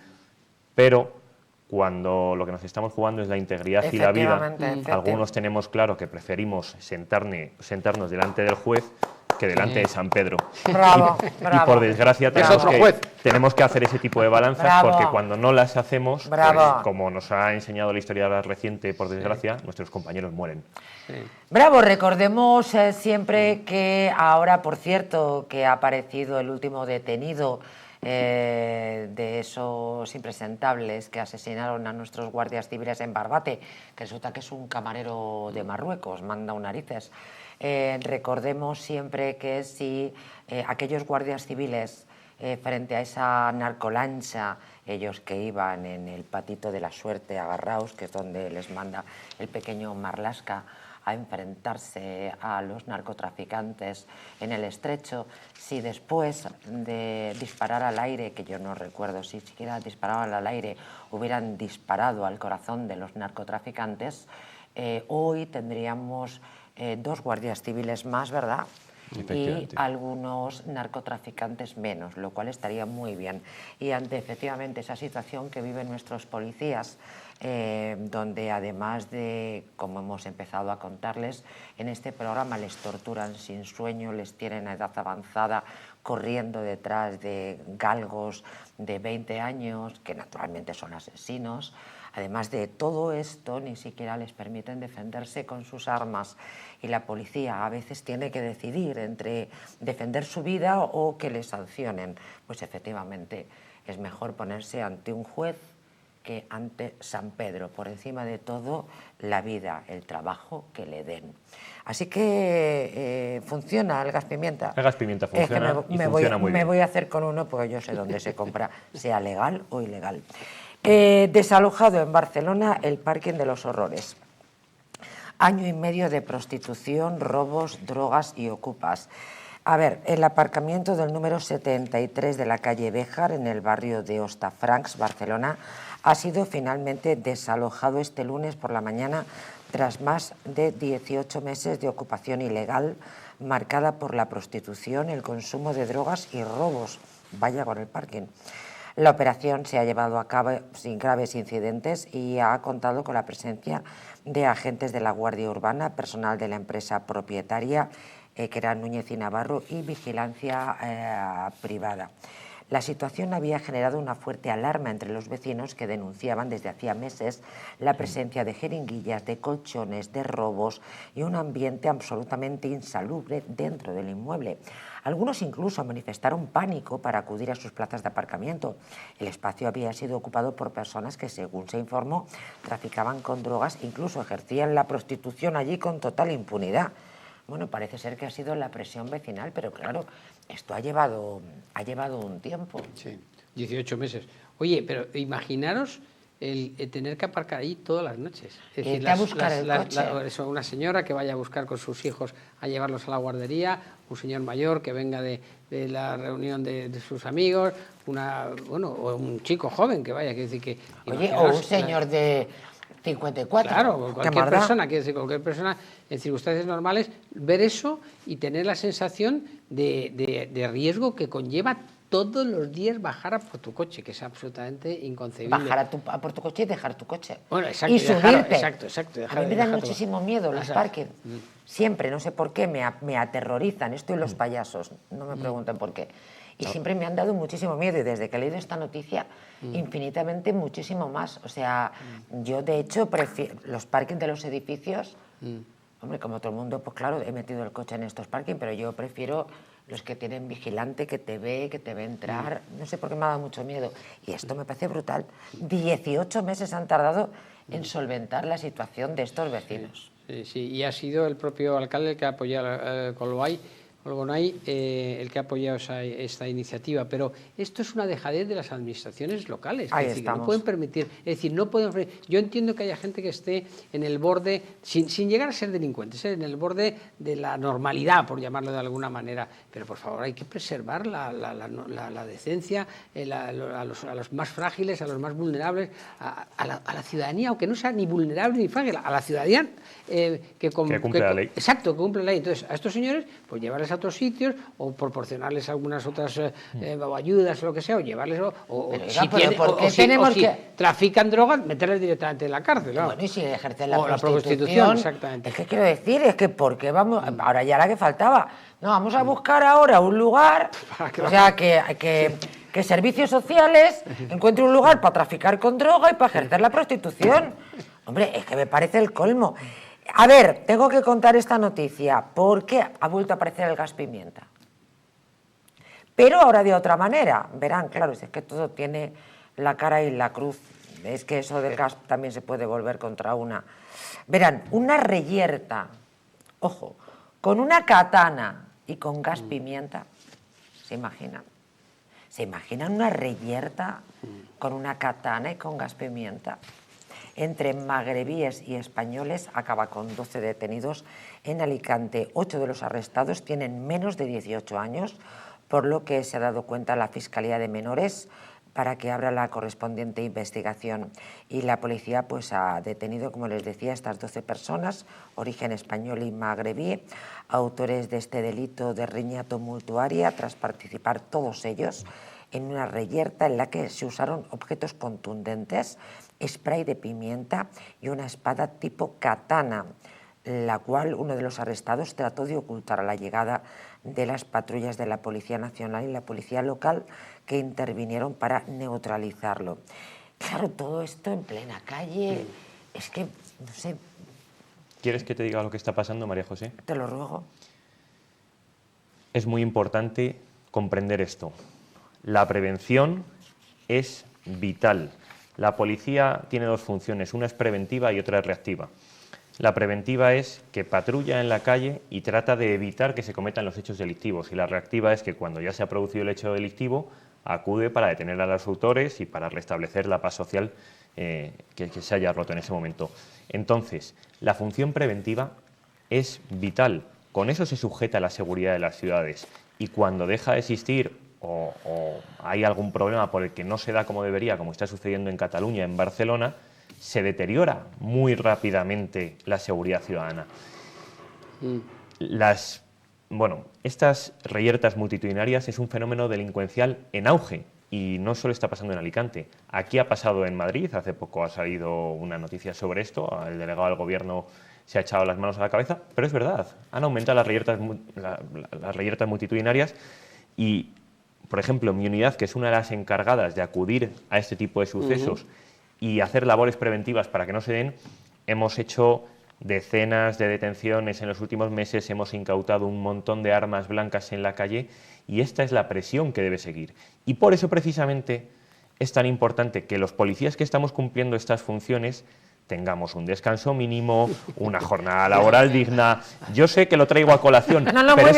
pero cuando lo que nos estamos jugando es la integridad y la vida, algunos tenemos claro que preferimos sentarnos delante del juez que delante de San Pedro. Bravo, y por desgracia tenemos que hacer ese tipo de balanzas, porque cuando no las hacemos, pues, como nos ha enseñado la historia reciente, por desgracia, nuestros compañeros mueren. Bravo, recordemos siempre que ahora, por cierto, que ha aparecido el último detenido de esos impresentables que asesinaron a nuestros guardias civiles en Barbate, que resulta que es un camarero de Marruecos, manda un narices. Recordemos siempre que si aquellos guardias civiles frente a esa narcolancha, ellos que iban en el patito de la suerte agarraos, que es donde les manda el pequeño Marlaska a enfrentarse a los narcotraficantes en el estrecho, si después de disparar al aire, que yo no recuerdo si siquiera disparaban al aire, hubieran disparado al corazón de los narcotraficantes, hoy tendríamos 2 guardias civiles más, ¿verdad? Y algunos narcotraficantes menos, lo cual estaría muy bien. Y ante efectivamente esa situación que viven nuestros policías, donde además de, como hemos empezado a contarles, en este programa les torturan sin sueño, les tienen a edad avanzada corriendo detrás de galgos de 20 años, que naturalmente son asesinos. Además de todo esto, ni siquiera les permiten defenderse con sus armas y la policía a veces tiene que decidir entre defender su vida o que les sancionen. Pues efectivamente es mejor ponerse ante un juez que ante San Pedro. Por encima de todo, la vida, el trabajo que le den. Así que funciona el gas pimienta. El gas pimienta funciona y funciona muy bien. Me voy a hacer con uno porque yo sé dónde se compra, sea legal o ilegal. Desalojado en Barcelona el parking de los horrores. Año y medio de prostitución, robos, drogas y ocupas. A ver, el aparcamiento del número 73 de la calle Béjar, en el barrio de Hostafrancs, Barcelona, ha sido finalmente desalojado este lunes por la mañana tras más de 18 meses de ocupación ilegal marcada por la prostitución, el consumo de drogas y robos. Vaya con el parking. La operación se ha llevado a cabo sin graves incidentes y ha contado con la presencia de agentes de la Guardia Urbana, personal de la empresa propietaria, que era Núñez y Navarro, y vigilancia privada. La situación había generado una fuerte alarma entre los vecinos que denunciaban desde hacía meses la presencia de jeringuillas, de colchones, de robos y un ambiente absolutamente insalubre dentro del inmueble. Algunos incluso manifestaron pánico para acudir a sus plazas de aparcamiento. El espacio había sido ocupado por personas que, según se informó, traficaban con drogas, incluso ejercían la prostitución allí con total impunidad. Bueno, parece ser que ha sido la presión vecinal, pero claro, esto ha llevado un tiempo. Sí, 18 meses. Oye, pero imaginaros el tener que aparcar ahí todas las noches. Es decir, a buscar el coche. Una señora que vaya a buscar con sus hijos a llevarlos a la guardería, un señor mayor que venga de la reunión de sus amigos, o un chico joven que vaya, quiere decir que... Oye, o un señor de 54. Claro, cualquier persona, quiere decir, cualquier persona en circunstancias normales, ver eso y tener la sensación de riesgo que conlleva todos los días bajar a por tu coche, que es absolutamente inconcebible. Bajar a por tu coche y dejar tu coche. Bueno, exacto, y subirte. Exacto. A mí me dan muchísimo miedo los parkings. Siempre, no sé por qué, me aterrorizan. Esto y los payasos, no me pregunten por qué. Y siempre me han dado muchísimo miedo, y desde que he leído esta noticia, infinitamente muchísimo más. O sea, yo de hecho prefiero los parkings de los edificios. Hombre, como todo el mundo, pues claro, he metido el coche en estos parkings, pero yo prefiero los que tienen vigilante, que te ve entrar. No sé por qué me ha dado mucho miedo. Y esto me parece brutal. 18 meses han tardado en solventar la situación de estos vecinos. Sí, y ha sido el propio alcalde el que ha apoyado el Colbay Olgonay, el que ha apoyado esta iniciativa, pero esto es una dejadez de las administraciones locales. Ahí es decir, que no estamos. pueden permitir, es decir, no pueden. Yo entiendo que haya gente que esté en el borde, sin llegar a ser delincuentes, en el borde de la normalidad, por llamarlo de alguna manera, pero por favor hay que preservar la decencia, a los más frágiles, a los más vulnerables, a la ciudadanía, aunque no sea ni vulnerable ni frágil, a la ciudadanía que cumple la ley. Exacto, que cumple la ley. Entonces, a estos señores, pues llevarles a otros sitios o proporcionarles algunas otras o ayudas o lo que sea, o llevarles si trafican drogas, meterles directamente en la cárcel. ¿No? Bueno, y si ejercen la prostitución, prostitución, exactamente. Es que quiero decir, es que porque vamos, ahora ya la que faltaba, no, vamos a buscar ahora un lugar, o sea, que servicios sociales encuentren un lugar para traficar con droga y para ejercer la prostitución. Hombre, es que me parece el colmo. A ver, tengo que contar esta noticia porque ha vuelto a aparecer el gas pimienta. Pero ahora de otra manera. Verán, claro, es que todo tiene la cara y la cruz. Es que eso del gas también se puede volver contra una. Verán, una reyerta, ojo, con una katana y con gas pimienta, ¿se imaginan? ¿Se imaginan una reyerta con una katana y con gas pimienta? Entre magrebíes y españoles acaba con 12 detenidos en Alicante. 8 de los arrestados tienen menos de 18 años, por lo que se ha dado cuenta la Fiscalía de Menores para que abra la correspondiente investigación. Y la policía pues ha detenido, como les decía, estas 12 personas, origen español y magrebí, autores de este delito de riña tumultuaria, tras participar todos ellos en una reyerta en la que se usaron objetos contundentes, spray de pimienta y una espada tipo katana, la cual uno de los arrestados trató de ocultar a la llegada de las patrullas de la Policía Nacional y la Policía Local, que intervinieron para neutralizarlo. Claro, todo esto en plena calle, es que, no sé... ¿Quieres que te diga lo que está pasando, María José? Te lo ruego. Es muy importante comprender esto. La prevención es vital. La policía tiene dos funciones, una es preventiva y otra es reactiva. La preventiva es que patrulla en la calle y trata de evitar que se cometan los hechos delictivos, y la reactiva es que cuando ya se ha producido el hecho delictivo acude para detener a los autores y para restablecer la paz social que se haya roto en ese momento. Entonces, la función preventiva es vital. Con eso se sujeta la seguridad de las ciudades, y cuando deja de existir o hay algún problema por el que no se da como debería, como está sucediendo en Cataluña, en Barcelona, se deteriora muy rápidamente la seguridad ciudadana. Estas reyertas multitudinarias es un fenómeno delincuencial en auge, y no solo está pasando en Alicante. Aquí ha pasado en Madrid, hace poco ha salido una noticia sobre esto, el delegado del gobierno se ha echado las manos a la cabeza, pero es verdad, han aumentado las reyertas multitudinarias. Y, por ejemplo, mi unidad, que es una de las encargadas de acudir a este tipo de sucesos y hacer labores preventivas para que no se den, hemos hecho decenas de detenciones en los últimos meses, hemos incautado un montón de armas blancas en la calle, y esta es la presión que debe seguir. Y por eso, precisamente, es tan importante que los policías que estamos cumpliendo estas funciones tengamos un descanso mínimo, una jornada laboral digna. Yo sé que lo traigo a colación, pero es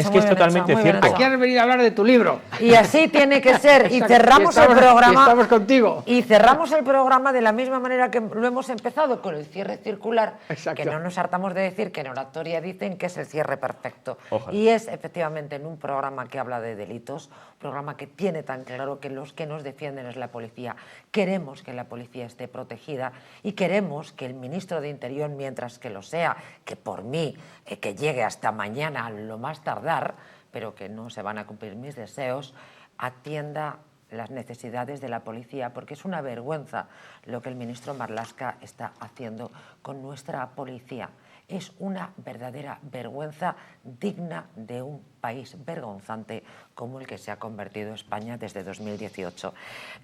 que es totalmente cierto. Aquí has venido a hablar de tu libro. Y así tiene que ser. Y cerramos el programa. Estamos contigo. Y cerramos el programa de la misma manera que lo hemos empezado, con el cierre circular. Exacto. Que no nos hartamos de decir que en oratoria dicen que es el cierre perfecto. Ojalá. Y es efectivamente en un programa que habla de delitos, un programa que tiene tan claro que los que nos defienden es la policía. Queremos que la policía esté protegida, y queremos que el ministro de Interior, mientras que lo sea, que por mí, que llegue hasta mañana a lo más tardar, pero que no se van a cumplir mis deseos, atienda las necesidades de la policía, porque es una vergüenza lo que el ministro Marlaska está haciendo con nuestra policía. Es una verdadera vergüenza digna de un país. país vergonzante como el que se ha convertido España desde 2018.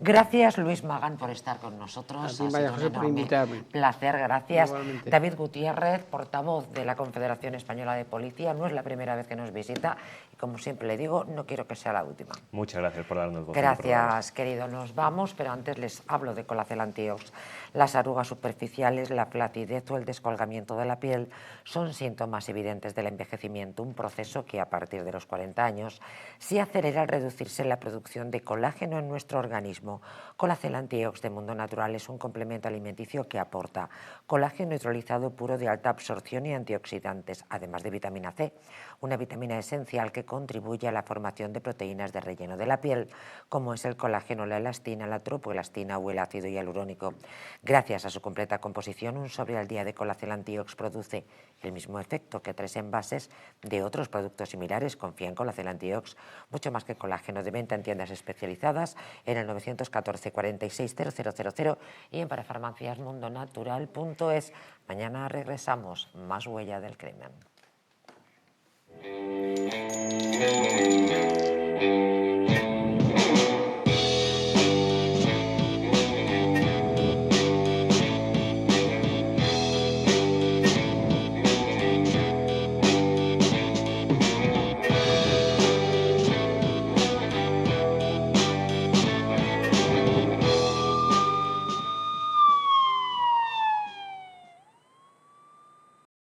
Gracias, Luis Magán, por estar con nosotros. A ti, María José, por invitarme. Placer, gracias. Igualmente. David Gutiérrez, portavoz de la Confederación Española de Policía, no es la primera vez que nos visita y, como siempre le digo, no quiero que sea la última. Muchas gracias por darnos voz. Gracias, querido. Nos vamos, pero antes les hablo de Colacel Antiox. Las arrugas superficiales, la flacidez o el descolgamiento de la piel son síntomas evidentes del envejecimiento, un proceso que a partir de los 40 años se acelera al reducirse la producción de colágeno en nuestro organismo. Colacel Antiox de Mundo Natural es un complemento alimenticio que aporta colágeno neutralizado puro de alta absorción y antioxidantes, además de vitamina C, una vitamina esencial que contribuye a la formación de proteínas de relleno de la piel, como es el colágeno, la elastina, la tropoelastina o el ácido hialurónico. Gracias a su completa composición, un sobre al día de Colacel Antiox produce el mismo efecto que 3 envases de otros productos similares. Confía en Colacel Antiox, mucho más que colágeno, de venta en tiendas especializadas en el 914 46 0000 y en parafarmaciasmundonatural.es. Mañana regresamos, más Huella del Crimen.